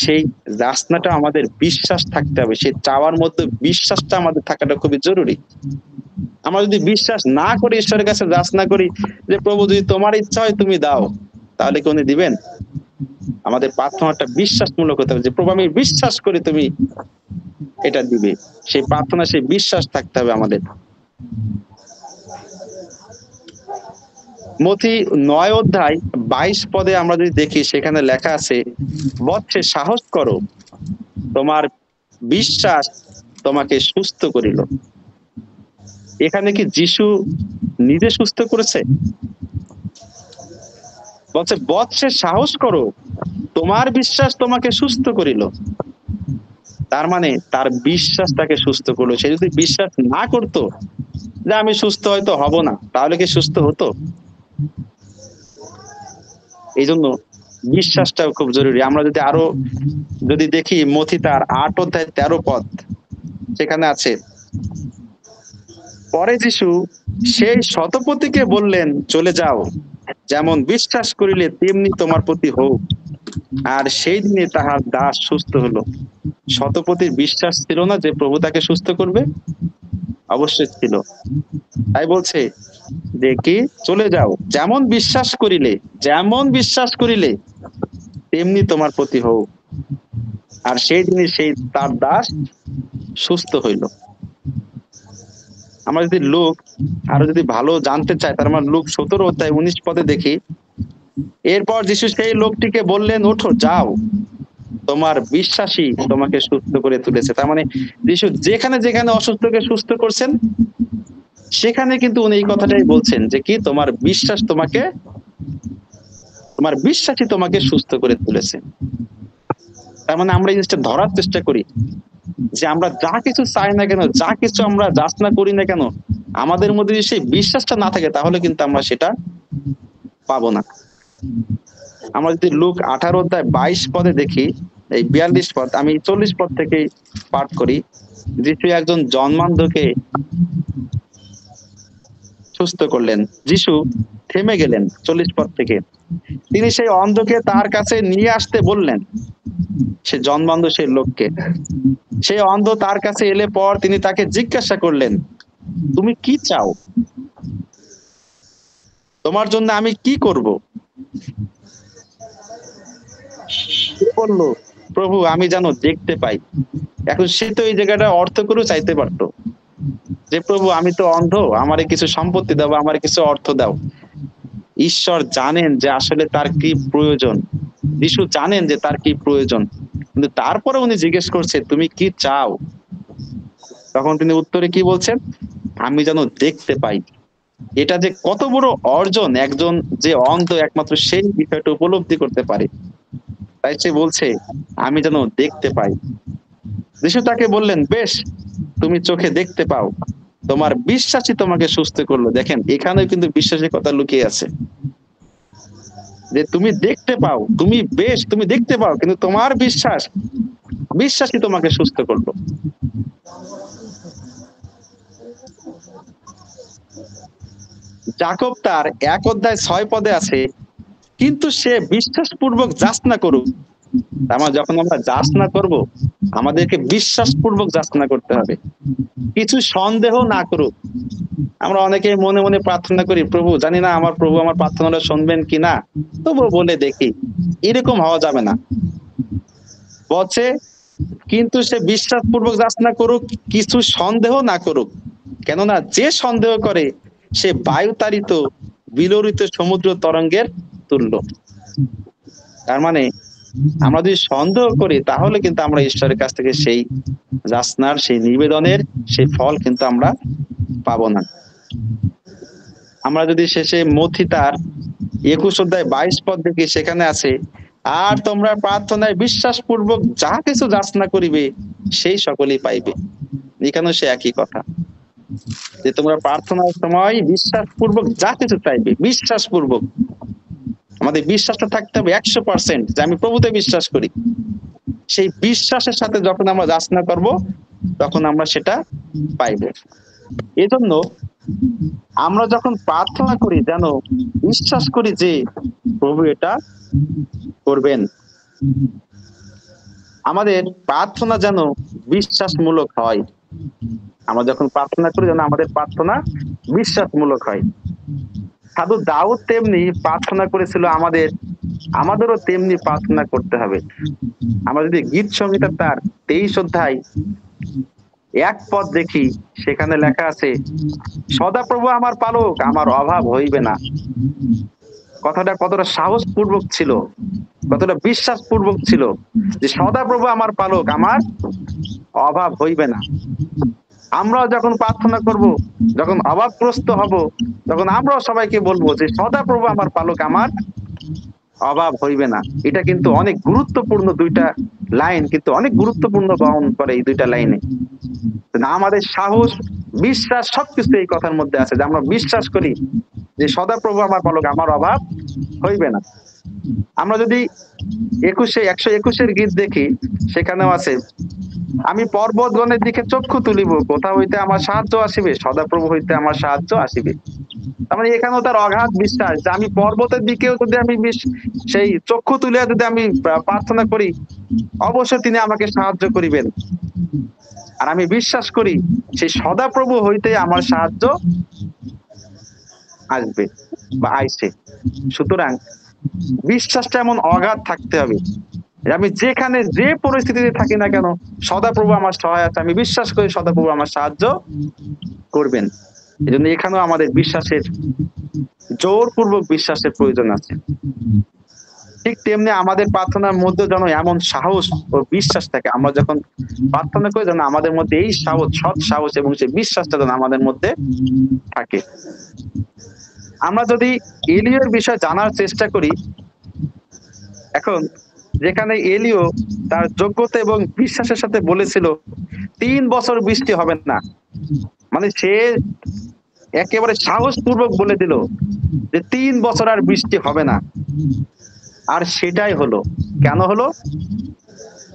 সেই যাচনাটা আমাদের বিশ্বাস থাকতে হবে। সেই চাওয়ার মধ্যে বিশ্বাসটা আমাদের থাকাটা খুবই জরুরি। আমরা যদি বিশ্বাস না করি, ঈশ্বরের কাছে যাচনা করি যে প্রভু যদি তোমার ইচ্ছা হয় তুমি দাও, তাহলে কি উনি দিবেন? আমাদের প্রার্থনাটা বিশ্বাসমূলক হতে হবে যে প্রভু আমি বিশ্বাস করি তুমি এটা দিবে। সেই প্রার্থনা, সেই বিশ্বাস থাকতে হবে আমাদের। মথি 9 অধ্যায় 22 পদে আমরা যদি দেখি, সেখানে লেখা আছে, বৎসে সাহস করো, তোমার বিশ্বাস তোমাকে সুস্থ করিল। এখানে কি যিশু নিজে সুস্থ করেছে? বলছে বৎসে সাহস করো, তোমার বিশ্বাস তোমাকে সুস্থ করিল। তার মানে তার বিশ্বাস তাকে সুস্থ করলো। সে যদি বিশ্বাস না করতো যে আমি সুস্থ হয়তো হব না, তাহলে কি সুস্থ হতো? এই জন্য বিশ্বাসটাও খুব জরুরি। আমরা যদি আরো যদি দেখি, মথি তার 8 অধ্যায় 13 পদ, সেখানে আছে, পরে যিশু সেই শতপথীকে বললেন, চলে যাও, যেমন বিশ্বাস করিলে তেমনি তোমার প্রতি হোক। আর সেই দিনে তাহার দাস সুস্থ হলো। শতপথীর বিশ্বাস ছিল না যে প্রভু তাকে সুস্থ করবে? অবশ্যই ছিল। তাই বলছে যে কি, চলে যাও, যেমন বিশ্বাস করিলে, যেমন বিশ্বাস করিলে তেমনি তোমার প্রতি হোক। আর সেই দিনে সেই তার দাস সুস্থ হইল। আমরা যদি লুক আরো যদি ভালো জানতে চাই, তার মানে লুক 17 অধ্যায় 19 পদে দেখি, এরপর যিশু সেই লোকটিকে বললেন, ওঠো, যাও, তোমার বিশ্বাসই তোমাকে সুস্থ করে তুলেছে। তার মানে যিশু যেখানে যেখানে অসুস্থকে সুস্থ করছেন, সেখানে কিন্তু উনি এই কথাটাই বলছেন যে কি, তোমার বিশ্বাস তোমাকে, তোমার বিশ্বাসই তোমাকে সুস্থ করে তুলেছে। তার মানে আমরা এই জিনিসটা ধরার চেষ্টা করি যে আমরা যা কিছু চাই না কেন, যা কিছু আমরা যাচনা করি না কেন, আমাদের মধ্যে যদি সেই বিশ্বাসটা না থাকে, তাহলে কিন্তু আমরা সেটা পাবো না। আমরা যদি লুক 18 অধ্যায় 22 পদে দেখি, এই 42 পদ, আমি 40 পদ থেকে পাঠ করি। যিশু একজন জন্মান্ধকে সুস্থ করলেন। যিশু থেমে গেলেন 40 পদ থেকে। তিনি সেই অন্ধকে তার কাছে নিয়ে আসতে বললেন, সে জন্মান্ধ সেই লোককে। সেই অন্ধ তার কাছে এলে পর তিনি তাকে জিজ্ঞাসা করলেন, তুমি কি চাও? তোমার জন্য আমি কি করব? বলল, প্রভু আমি যেন দেখতে পাই। এখন সে তো এই জায়গাটা অর্থ করেও চাইতে পারতো যে প্রভু আমি তো অন্ধ, আমারে কিছু সম্পত্তি দাও, আমারে কিছু অর্থ দাও। ঈশ্বর জানেন যে আসলে তার কি প্রয়োজন, যিশু জানেন যে তার কি প্রয়োজন, কিন্তু তারপরে উনি জিজ্ঞেস করছে তুমি কি চাও? তখন তিনি উত্তরে কি বলছেন, আমি যেন দেখতে পাই। এটা যে কত বড় অর্জন, একজন যে অন্ধ একমাত্র সেই বিষয়টা উপলব্ধি করতে পারে। তাই সে বলছে আমি যেন দেখতে পাই। যিশু তাকে বললেন, বেশ, তুমি চোখে দেখতে পাও, তোমার বিশ্বাসই তোমাকে সুস্থ করলো। দেখেন এখানেও কিন্তু বিশ্বাসের কথা লুকিয়ে আছে, যে তুমি দেখতে পাও, তুমি বেশ, তুমি দেখতে পাও, কিন্তু তোমার বিশ্বাসই তোমাকে সুস্থ করলো। যাকব তার 1 অধ্যায় 6 পদে আছে, কিন্তু সে বিশ্বাসপূর্বক যাচনা করুক। আমার যখন আমরা যাচনা করব, আমাদেরকে বিশ্বাসপূর্বক যাচনা করতে হবে, কিছু সন্দেহ না করুক। আমরা অনেকে মনে মনে প্রার্থনা করি, প্রভু জানি না আমার প্রভু আমার প্রার্থনাটা শুনবেন কিনা, তবুও বলে দেখি। এরকম হওয়া যাবে না। বলছে কিন্তু সে বিশ্বাসপূর্বক যাচনা করুক, কিছু সন্দেহ না করুক। কেননা যে সন্দেহ করে সে বায়ুতাড়িত বিলরিত সমুদ্র তরঙ্গের তুল্য। তার মানে আমরা যদি সন্দেহ করি, তাহলে কিন্তু আমরা ঈশ্বরের কাছ থেকে সেই যাচনার, সেই নিবেদনের সেই ফল কিন্তু আমরা পাবো না। আমরা যদি শেষে মথি তার 21 অধ্যায় 22 পদ দেখি, সেখানে আছে, আর তোমরা প্রার্থনায় বিশ্বাসপূর্বক যা কিছু যাচনা করিবে সেই সকলেই পাইবে। এখানেও সে একই কথা। যে তোমরা প্রার্থনার সময় বিশ্বাসপূর্বক যা কিছু চাইবে, বিশ্বাসপূর্বক, আমাদের বিশ্বাসটা থাকতে হবে 100% যে আমি প্রভুতে বিশ্বাস করি। সেই বিশ্বাসের সাথে যখন আমরা যাচনা করব, তখন আমরা সেটা পাইব। এজন্য আমরা যখন প্রার্থনা করি, যেন বিশ্বাস করি যে প্রভু এটা করবেন। আমাদের প্রার্থনা যেন বিশ্বাসমূলক হয়। আমরা যখন প্রার্থনা করি, যেন আমাদের প্রার্থনা বিশ্বাসমূলক হয়। সাধু দাউদ তেমনি প্রার্থনা করেছিল, আমাদেরও তেমনি প্রার্থনা করতে হবে। আমরা যদি গীত সংহিতা তার 23 অধ্যায় 1 পদ দেখি, সেখানে লেখা আছে, সদাপ্রভু আমার পালক, আমার অভাব হইবে না। কথাটা কতটা সাহসপূর্বক ছিল, কতটা বিশ্বাসপূর্বক ছিল যে সদাপ্রভু আমার পালক, আমার অভাব হইবে না। আমরা যখন প্রার্থনা করব, যখন অভাবগ্রস্ত হব, তখন আমরাও সবাইকে বলবো যে সদাপ্রভু আমার পালক, আমার অভাব হইবে না। এটা কিন্তু অনেক গুরুত্বপূর্ণ দুইটা লাইন, কিন্তু অনেক গুরুত্বপূর্ণ বহন করে এই দুইটা লাইনে। আমাদের সাহস, বিশ্বাস সবকিছু এই কথার মধ্যে আছে, যে আমরা বিশ্বাস করি যে সদাপ্রভু আমার পালক, আমার অভাব হইবে না। আমরা যদি 121 গীত দেখি, সেখানেও আছে, আমি পর্বতগণের দিকে চক্ষু তুলিব, কোথা হইতে আমার সাহায্য আসিবে, সদাপ্রভু হইতে আমার সাহায্য আসিবে। তার মানে এখানেও তার অগাধ বিশ্বাস যে আমি পর্বতের দিকেও যদি আমি সেই চক্ষু তুলিয়া যদি আমি প্রার্থনা করি, অবশ্যই তিনি আমাকে সাহায্য করিবেন। আর আমি বিশ্বাস করি সেই সদাপ্রভু হইতে আমার সাহায্য আসবে বা আইছে। সুতরাং বিশ্বাসটা এমন অগাধ থাকতে হবে, আমি যেখানে যে পরিস্থিতিতে থাকি না কেন, সদাপ্রভু আমার সহায়তা, আমি বিশ্বাস করি সদাপ্রভু আমার সাহায্য করবেন। এই জন্য এখানেও আমাদের বিশ্বাসের, জোরপূর্বক বিশ্বাসের প্রয়োজন আছে। ঠিক তেমনি আমাদের প্রার্থনার মধ্যে যেন এমন সাহস ও বিশ্বাস থাকে, আমরা যখন প্রার্থনা করি যেন আমাদের মধ্যে এই সাহস, সৎ সাহস এবং সেই বিশ্বাসটা যেন আমাদের মধ্যে থাকে। আমরা যদি এলিয়ার বিষয়ে জানার চেষ্টা করি, এখন যেখানে এলিও তার যোগ্যতা এবং বিশ্বাসের সাথে বলেছিল 3 বছর বৃষ্টি হবে না, মানে সে একেবারে সাহসপূর্বক বলে দিল যে 3 বছর আর বৃষ্টি হবে না। আর সেটাই হলো। কেন হলো?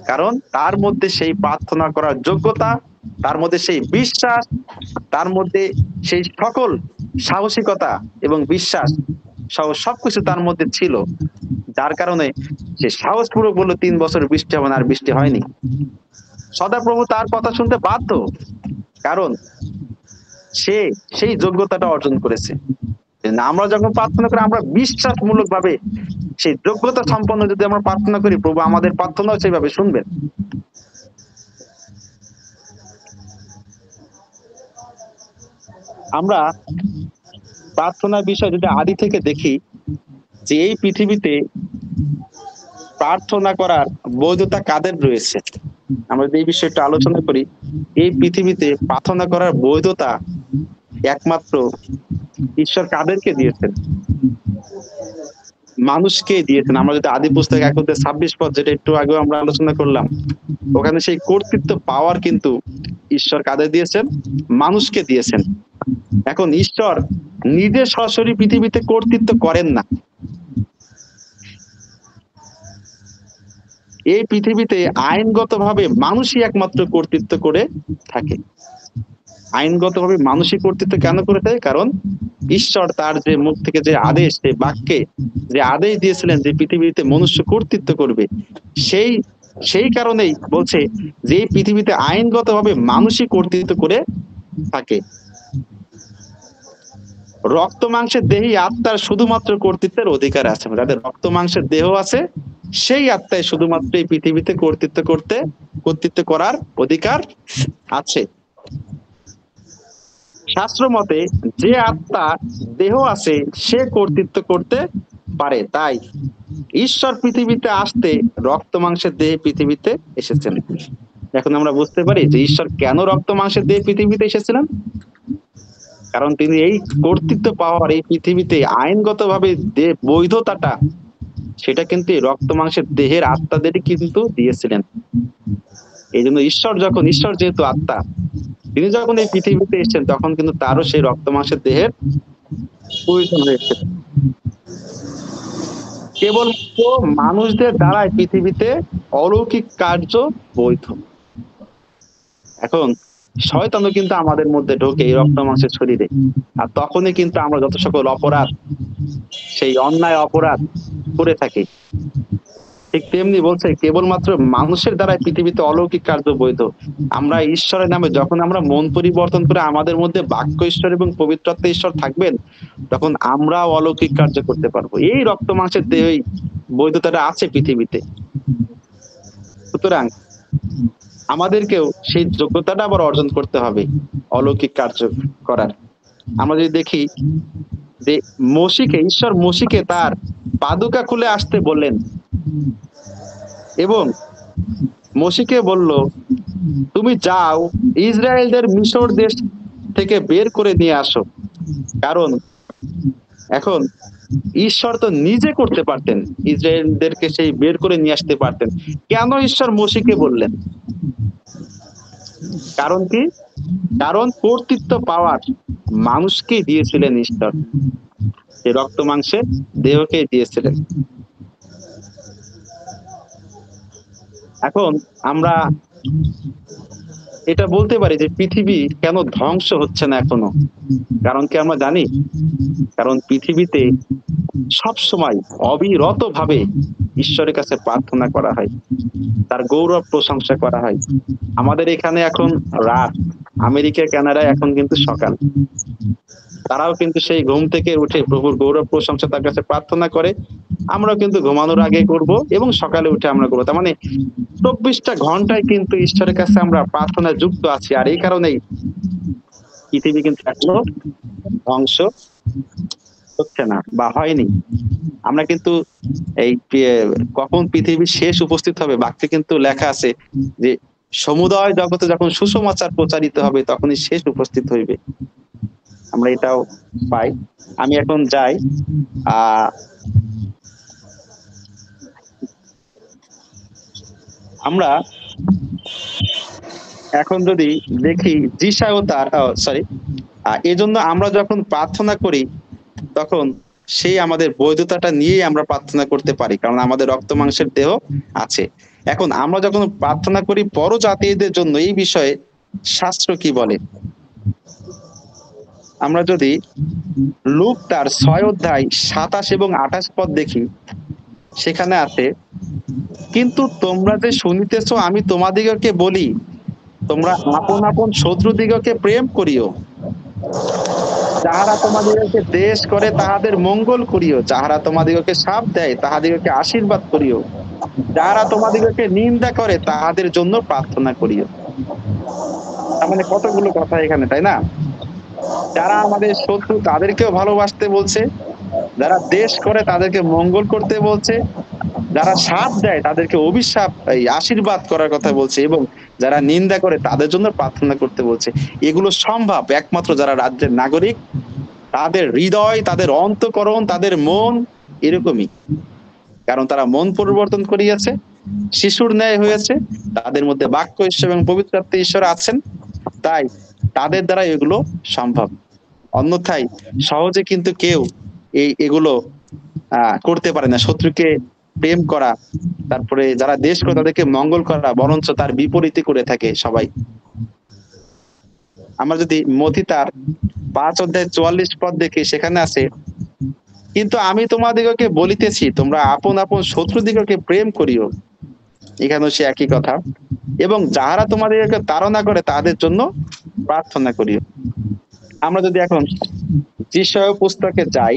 কারণ তার মধ্যে সেই প্রার্থনা করার যোগ্যতা, তার মধ্যে সেই বিশ্বাস, তার মধ্যে সেই সকল সাহসিকতা এবং বিশ্বাস সবকিছু তার মধ্যে ছিল, যার কারণে সে সাহসপূর্বক বললো 3 বছর বৃষ্টি হবে না, আর বৃষ্টি হয়নি। সদাপ্রভু তার কথা শুনতে বাধ্য, কারণ সে সেই যোগ্যতাটা অর্জন করেছে। আমরা যখন প্রার্থনা করি, আমরা বিশ্বাসমূলক ভাবে সেই যোগ্যতা সম্পন্ন যদি আমরা প্রার্থনা করি, প্রভু আমাদের প্রার্থনাও সেইভাবে শুনবেন। আমরা প্রার্থনার বিষয় যদি আদি থেকে দেখি, যে এই পৃথিবীতে প্রার্থনা করার বৈধতা কাদের রয়েছে, আমরা যদি এই বিষয়টা আলোচনা করি, এই পৃথিবীতে প্রার্থনা করার বৈধতা একমাত্র ঈশ্বর কাদেরকে দিয়েছেন? মানুষকে দিয়েছেন। আমরা যদি আদি পুস্তক 1:26 পদ, যেটা একটু আগে আমরা আলোচনা করলাম, ওখানে সেই কর্তৃত্ব পাওয়ার কিন্তু ঈশ্বর কাদের দিয়েছেন? মানুষকে দিয়েছেন। এখন ঈশ্বর নিজে সরাসরি পৃথিবীতে কর্তৃত্ব করেন না। এই পৃথিবীতে আইনগতভাবে মানুষই একমাত্র কর্তৃত্ব করে থাকে। আইনগতভাবে মানুষই কর্তৃত্ব কেন করে থাকে? কারণ ঈশ্বর তার যে মুখ থেকে যে আদেশ, সেই বাক্যে যে আদেশ দিয়েছিলেন যে পৃথিবীতে মনুষ্য কর্তৃত্ব করবে, সেই কারণেই বলছে যে এই পৃথিবীতে আইনগতভাবে মানুষই কর্তৃত্ব করে থাকে। রক্ত মাংসের দেহি আত্মার শুধুমাত্র কর্তৃত্বের অধিকার আছে। যাদের রক্ত মাংসের দেহ আছে, সেই আত্মায় শুধুমাত্র এই পৃথিবীতে কর্তৃত্ব করার অধিকার আছে। শাস্ত্র মতে যে আত্মা দেহ আছে, সে কর্তৃত্ব করতে পারে। তাই ঈশ্বর পৃথিবীতে আসতে রক্ত মাংসের দেহে পৃথিবীতে এসেছেন। এখন আমরা বুঝতে পারি যে ঈশ্বর কেন রক্ত মাংসের দেহে পৃথিবীতে এসেছিলেন। কারণ তিনি এই কর্তৃত্ব পাওয়ার, এই পৃথিবীতে আইনগতভাবে বৈধতাটা, সেটা কিন্তু রক্ত মাংসের দেহের আত্মাদেরই কিন্তু দিয়েছিলেন। এই জন্য ঈশ্বর যেহেতু আত্মা, তিনি যখন এই পৃথিবীতে এসেছেন তখন কিন্তু তারও সেই রক্ত মাংসের দেহের প্রয়োজন হয়েছে। কেবলমাত্র মানুষদের দ্বারাই পৃথিবীতে অলৌকিক কার্য বৈধ। এখন শয়তানও কিন্তু আমাদের মধ্যে ঢোকে এই রক্ত মাংসের শরীরে, আর তখনই কিন্তু আমরা যত সকল অপরাধ, সেই অন্যায় অপরাধ করে থাকি। ঠিক তেমনি বলছে কেবলমাত্র মানুষের দ্বারাই পৃথিবীতে অলৌকিক কার্য বৈধ। আমরা ঈশ্বরের নামে যখন আমরা মন পরিবর্তন করে আমাদের মধ্যে বাক্য ঈশ্বর এবং পবিত্রত্ব ঈশ্বর থাকবেন, তখন আমরাও অলৌকিক কার্য করতে পারবো। এই রক্ত মাংসের দেহই বৈধতাটা আছে পৃথিবীতে। সুতরাং আমাদেরকেও সেই যোগ্যতাটা আবার অর্জন করতে হবে অলৌকিক কার্য করার। আমরা যদি দেখি যে ঈশ্বর মসিকে তার পাদুকা খুলে আসতে বললেন এবং মসিকে বলল, তুমি যাও ইসরায়েলদের মিশর দেশ থেকে বের করে নিয়ে আসো। কারণ এখন ঈশ্বর তো নিজে করতে পারতেন, ইসরায়েলদেরকে সেই বের করে নিয়ে আসতে পারতেন। কেন ঈশ্বর মসিকে বললেন? কারণ কি? কারণ কর্তৃত্ব পাওয়ার মানুষকেই দিয়েছিলেন ঈশ্বর, এই রক্ত মাংসের দেহকে দিয়েছিলেন। এখন আমরা এটা বলতে পারি যে পৃথিবী কেন ধ্বংস হচ্ছে না এখনো, কারণ কি আমরা জানি? কারণ পৃথিবীতে সব সময় অবিরত ভাবে ঈশ্বরের কাছে প্রার্থনা করা হয়, তার গৌরব প্রশংসা করা হয়। আমাদের এখানে এখন রাত, আমেরিকা কানাডায় এখন কিন্তু সকাল। তারাও কিন্তু সেই ঘুম থেকে উঠে প্রভুর গৌরব প্রশংসা তার কাছে প্রার্থনা করে। আমরাও কিন্তু ঘুমানোর আগে করব এবং সকালে উঠে আমরা করবো। তার মানে 24টা ঘন্টায় কিন্তু ঈশ্বরের কাছে আমরা প্রার্থনায় যুক্ত আছি। আর এই কারণেই পৃথিবী কিন্তু এখনো ধ্বংস হচ্ছে না বা হয়নি। আমরা কিন্তু এই কখন পৃথিবীর শেষ উপস্থিত হবে, বাক্যে কিন্তু লেখা আছে যে সমুদয় জগতে যখন সুসমাচার প্রচারিত হবে তখনই শেষ উপস্থিত হইবে। আমরা এটাও পাই। আমি এখন যাই আমরা এখন যদি দেখি যিশাও তার এজন্য আমরা যখন প্রার্থনা করি তখন সেই আমাদের বৈধতাটা নিয়েই আমরা প্রার্থনা করতে পারি, কারণ আমাদের রক্ত মাংসের দেহ আছে। এখন আমরা যখন প্রার্থনা করি পরজাতীয়দের জন্য, এই বিষয়ে শাস্ত্র কি বলে? আমরা যদি লূক তার 6 অধ্যায় 27 এবং 28 পদ দেখি, সেখানে আছে, কিন্তু তোমরা যে শুনিতেছ আমি তোমাদিগকে বলি, তোমরা আপন আপন শত্রুদিগকে প্রেম করিও, যাহারা তোমাদিগকে দেশ করে তাহাদের মঙ্গল করিও, যাহারা তোমাদিগকে শাপ দেয় তাহাদিগকে আশীর্বাদ করিও, যাহারা তোমাদিগকে নিন্দা করে তাহাদের জন্য প্রার্থনা করিও। তার মানে কতগুলো কথা এখানে, তাই না? যারা আমাদের শত্রু তাদেরকেও ভালোবাসতে বলছে, যারা দেশ করে তাদেরকে মঙ্গল করতে বলছে, যারা শাপ দেয় তাদেরকে অভিশাপ আশীর্বাদ করার কথা বলছে, এবং যারা নিন্দা করে তাদের জন্য প্রার্থনা করতে বলছে। এগুলো সম্ভব একমাত্র যারা রাজ্যের নাগরিক, তাদের হৃদয়, তাদের অন্তঃকরণ, তাদের মন এরকমই, কারণ তারা মন পরিবর্তন করিয়াছে, শিশুর ন্যায় হয়েছে, তাদের মধ্যে বাক্য ঈশ্বর এবং পবিত্রাত্ম ঈশ্বর আছেন, তাই তাদের দ্বারা এগুলো সম্ভব। অন্যথায় সহজে কিন্তু কেউ এগুলো করতে পারে না। শত্রুকে প্রেম করা, তারপরে যারা দেশ করে তাদেরকে মঙ্গল করা, বরঞ্চ তার বিপরীতে করে থাকে সবাই। আমরা যদি মথি তার 5 অধ্যায় 44 পদ দেখি, সেখানে আছে, কিন্তু আমি তোমাদিগকে বলিতেছি তোমরা আপন আপন শত্রুদিগকে প্রেম করিও, এখানেও সে একই কথা, এবং যাহারা তোমাদিগকে তাড়না করে তাদের জন্য প্রার্থনা করিও। আমরা যদি এখন যিশায়া পুস্তকে যাই,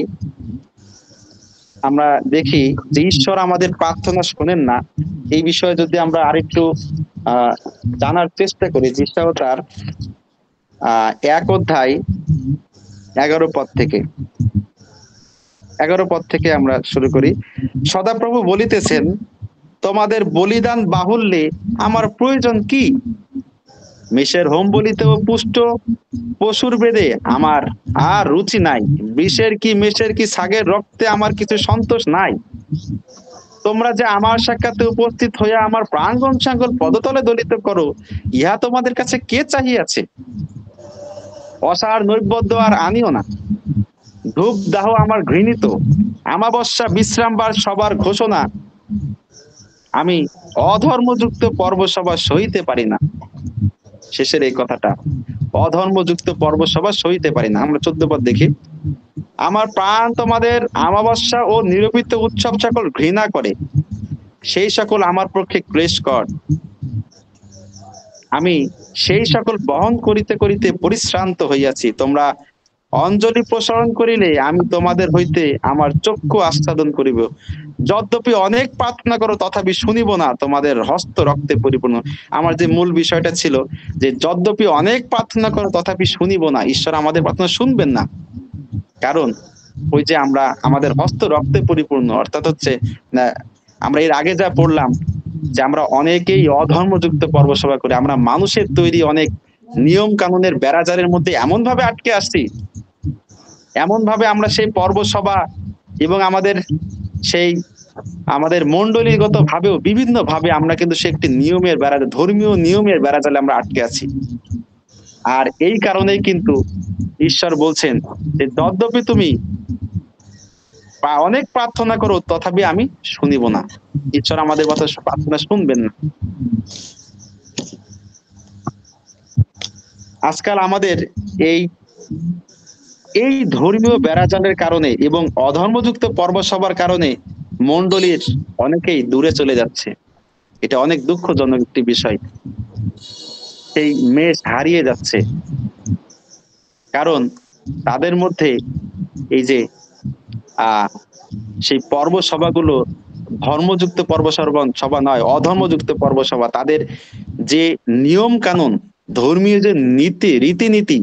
আমরা দেখি যে ঈশ্বর আমাদের প্রার্থনা শোনেন না। এই বিষয়ে যদি আমরা আরেকটু জানার চেষ্টা করি, যিশায়া তার 1 অধ্যায় 11 পদ থেকে আমরা শুরু করি। সদাপ্রভু বলিতেছেন, তোমাদের বলিদান বাহুল্যে আমার প্রয়োজন কি? মেষের হোম বলিতে ও পুষ্ট পশুর বেদে আমার আর রুচি নাই। বিষের কি মেষের কি ছাগের রক্তে আমার কিছু সন্তোষ নাই। তোমরা যে আমার সাক্ষাতে উপস্থিত হইয়া আমার প্রাঙ্গণ সাঙ্গল পদতলে দলিত করো, ইহা তোমাদের কাছে কে চাহিয়াছে? অসার নৈবেদ্য আর আনিও না, ধূপ দাহ আমার ঘৃণিত, আমাবস্যা বিশ্রামবার সবার ঘোষণা, আমি অধর্মযুক্ত পর্ব সভা সইতে পারি না। শেষের এই কথাটা, অধর্মযুক্ত পর্ব সভা সইতে পারি না। আমরা 14 পদ দেখি। আমার প্রাণ তোমাদের আমাবস্যা ও নিরূপিত উৎসব সকল ঘৃণা করে, সেই সকল আমার পক্ষে ক্লেশকর। আমি সেই সকল বহন করিতে করিতে পরিশ্রান্ত হইয়াছি। তোমরা অঞ্জলি প্রসারণ করিলে আমি তোমাদের হইতে আমার চক্ষু আস্বাদন করিব। যদ্যপি অনেক প্রার্থনা করো তথাপি শুনিব না, তোমাদের হস্ত রক্তে পরিপূর্ণ। আমার যে মূল বিষয়টা ছিল যে যদ্যপি অনেক প্রার্থনা করো তথাপি শুনিব না, ঈশ্বর আমাদের প্রার্থনা শুনবেন না। কারণ ওই যে আমরা আমাদের হস্ত রক্তে পরিপূর্ণ, অর্থাৎ হচ্ছে আমরা এর আগে যা পড়লাম যে আমরা অনেকেই অধর্মযুক্ত পর্ব সভা করি। আমরা মানুষের তৈরি অনেক নিয়ম কানুনের বেড়াজারের মধ্যে এমন ভাবে আটকে আসছি, এমন ভাবে আমরা সেই পর্ব সভা এবং সেই আমাদের মন্ডলীগত ভাবেও বিভিন্ন ভাবে আমরা কিন্তু সে একটি নিয়মের বেড়া, ধর্মীয় নিয়মের বেড়াজালে আমরা আটকে আছি। আর এই কারণেই কিন্তু ঈশ্বর বলছেন যে যদ্যপি তুমি অনেক প্রার্থনা করো তথাপি আমি শুনিব না। ঈশ্বর আমাদের কথা প্রার্থনা শুনবেন না। আজকাল আমাদের এই ধর্মীয় বেড়াজালের কারণে এবং অধর্মযুক্ত পর্ব সভার কারণে মন্ডলীর অনেকেই দূরে চলে যাচ্ছে। এটা অনেক দুঃখজনক একটি বিষয়। সেই মেষ হারিয়ে যাচ্ছে, কারণ তাদের মধ্যে এই যে সেই পর্ব সভাগুলো ধর্মযুক্ত পর্ব সভা নয়, অধর্মযুক্ত পর্ব সভা। তাদের যে নিয়ম কানুন, ধর্মীয় যে রীতিনীতি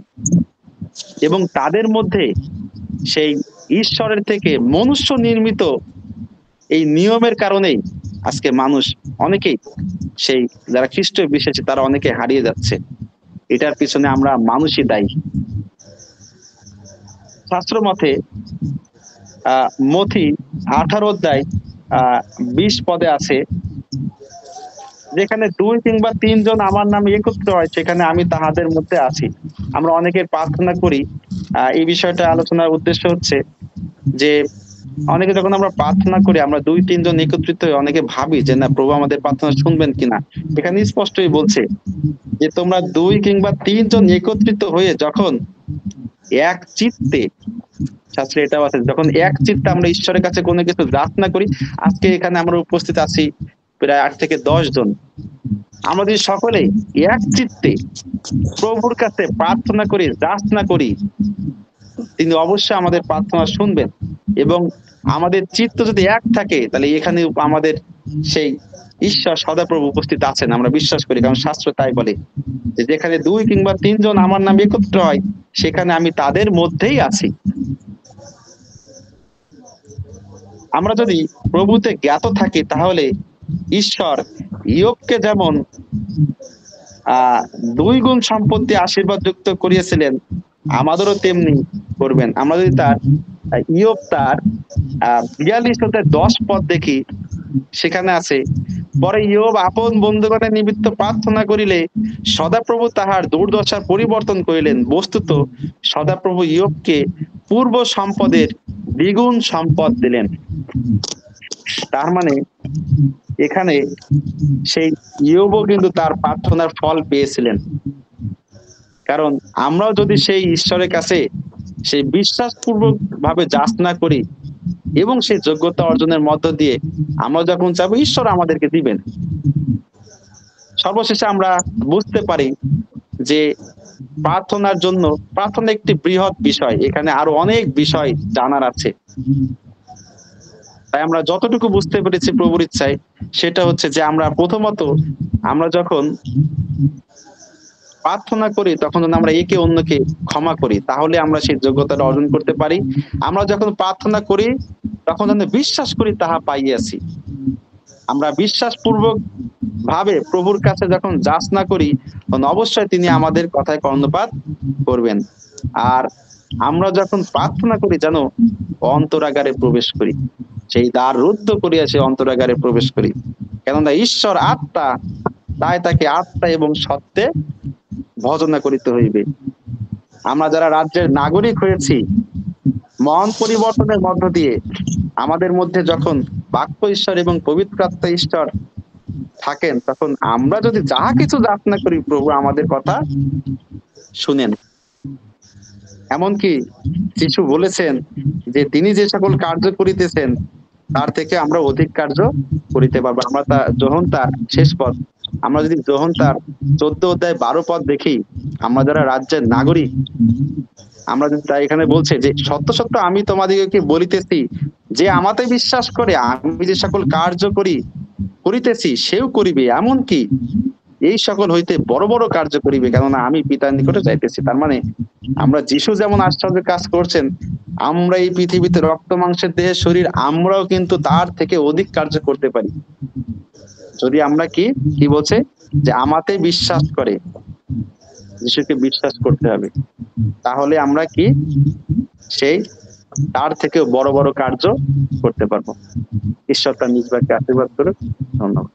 এবং তাদের মধ্যে সেই ঈশ্বরের থেকে মনুষ্য নির্মিত এই নিয়মের কারণেই আজকে মানুষ অনেকেই, সেই যারা খ্রিস্ট বিশ্বাসী তারা অনেকে হারিয়ে যাচ্ছে। এটার পিছনে আমরা মানুষই দায়ী। শাস্ত্র মতে মথি 18 অধ্যায় 20 পদে আছে, যেখানে 2 কিংবা 3 জন আমার নামে একত্র হয় সেখানে আমি তাহাদের মধ্যে আছি। আমরা অনেকে প্রার্থনা করি, এই বিষয়টা আলোচনার উদ্দেশ্য হচ্ছে যে অনেকে যখন আমরা প্রার্থনা করি, আমরা 2-3 জন একত্রিত হয়ে অনেকে ভাবি যে না, প্রভু আমাদের প্রার্থনা শুনবেন কিনা। এখানে স্পষ্টই বলছে যে তোমরা 2 কিংবা 3 জন একত্রিত হয়ে যখন এক চিত্তে, শাস্ত্রে এটাও আছে, যখন এক চিত্তে আমরা ঈশ্বরের কাছে কোনো কিছু প্রার্থনা করি। আজকে এখানে আমরা উপস্থিত আছি প্রায় 8 থেকে 10 জন। আমরা যদি সকলেই এক চিত্তে প্রভুর কাছে প্রার্থনা করি, যাচনা করি, তিনি অবশ্যই আমাদের প্রার্থনা শুনবেন। এবং আমাদের চিত্ত যদি এক থাকে তাহলে এখানে আমাদের সেই ঈশ্বর সদাপ্রভু উপস্থিত আছেন, আমরা বিশ্বাস করি। কারণ শাস্ত্র তাই বলে যে যেখানে 2 কিংবা 3 জন আমার নামে একত্র হয় সেখানে আমি তাদের মধ্যেই আছি। আমরা যদি প্রভুতে জ্ঞাত থাকি তাহলে ঈশ্বর ইয়োবকে যেমন 2 গুণ সম্পত্তি আশীর্বাদ যুক্ত করিয়েছিলেন, আমাদেরও তেমনি করবেন। আমরা যদি ইয়োব তার 42 হতে 10 পদ দেখি, সেখানে আছে, পরে ইয়োব আপন বন্ধুগণের নিমিত্ত প্রার্থনা করিলে সদাপ্রভু তাহার দুর্দশার পরিবর্তন করিলেন। বস্তুত সদাপ্রভু ইয়োবকে পূর্ব সম্পদের দ্বিগুণ সম্পদ দিলেন। তার মানে এখানে সেই ইয়োবও কিন্তু তার প্রার্থনার ফল পেয়েছিলেন। কারণ আমরাও যদি সেই ঈশ্বরের কাছে সেই বিশ্বাসপূর্বক ভাবে যাচনা করি এবং সেই যোগ্যতা অর্জনের মধ্য দিয়ে আমরা যখন চাবো, ঈশ্বর আমাদেরকে দিবেন। সর্বশেষে আমরা বুঝতে পারি যে প্রার্থনার জন্য, প্রার্থনা একটি বৃহৎ বিষয়, এখানে আরো অনেক বিষয় জানার আছে। তাই আমরা যতটুকু বুঝতে পেরেছি প্রভুর ইচ্ছায়, সেটা হচ্ছে যে আমরা প্রথমত আমরা যখন প্রার্থনা করি তখন যদি আমরা একে অন্যকে ক্ষমা করি তাহলে আমরা সেই যোগ্যতাটা অর্জন করতে পারি। আমরা যখন প্রার্থনা করি তখন যেন বিশ্বাস করি তাহা পাইয়াছি। আমরা বিশ্বাসপূর্বক ভাবে প্রভুর কাছে যখন যাচনা করি তখন অবশ্যই তিনি আমাদের কথায় কর্ণপাত করবেন। আর আমরা যখন প্রার্থনা করি যেন অন্তরাগারে প্রবেশ করি। সেই দ্বার রুদ্ধ করিয়া সে অন্তরাগারে প্রবেশ করি। কেননা ঈশ্বর আত্মা, তাই তাকে আত্মা এবং সত্যে ভজনা করিতে হইবে। আমরা যারা রাজ্যের নাগরিক হয়েছি, মন পরিবর্তনের মধ্য দিয়ে আমাদের মধ্যে যখন বাক্য ঈশ্বর এবং পবিত্র আত্মা ঈশ্বর থাকেন, তখন আমরা যদি যাহা কিছু যাচনা করি, প্রভু আমাদের কথা শুনেন। এমনকি যিশু বলেছেন যে তিনি যে সকল কার্য করিতেছেন তার থেকে আমরা অধিক কার্য করিতে পারবো। আমরা যখন তার শেষ পদ, আমরা যদি যখন তার 14 অধ্যায় 12 পদ দেখি, আমরা যারা রাজ্যের নাগরিক, আমরা যদি তাই এখানে বলছে যে সত্য সত্য আমি তোমাদিগকে বলিতেছি, যে আমাতে বিশ্বাস করে আমি যে সকল কার্য করিতেছি সেও করিবে, এমনকি এই সকল হইতে বড় বড় কার্য করিবে, কেননা আমি পিতার নিকটে যাইতেছি। তার মানে আমরা যিশু যেমন আশ্চর্য কাজ করছেন, আমরা এই পৃথিবীতে রক্ত মাংসের দেহের শরীর, আমরাও কিন্তু তার থেকে অধিক কার্য করতে পারি, যদি আমরা কি বলছে যে আমাতে বিশ্বাস করে। যিশুকে বিশ্বাস করতে হবে, তাহলে আমরা সেই তার থেকে বড় বড় কার্য করতে পারবো। ঈশ্বর তার নিজ বাক্যে আশীর্বাদ করুক। ধন্যবাদ।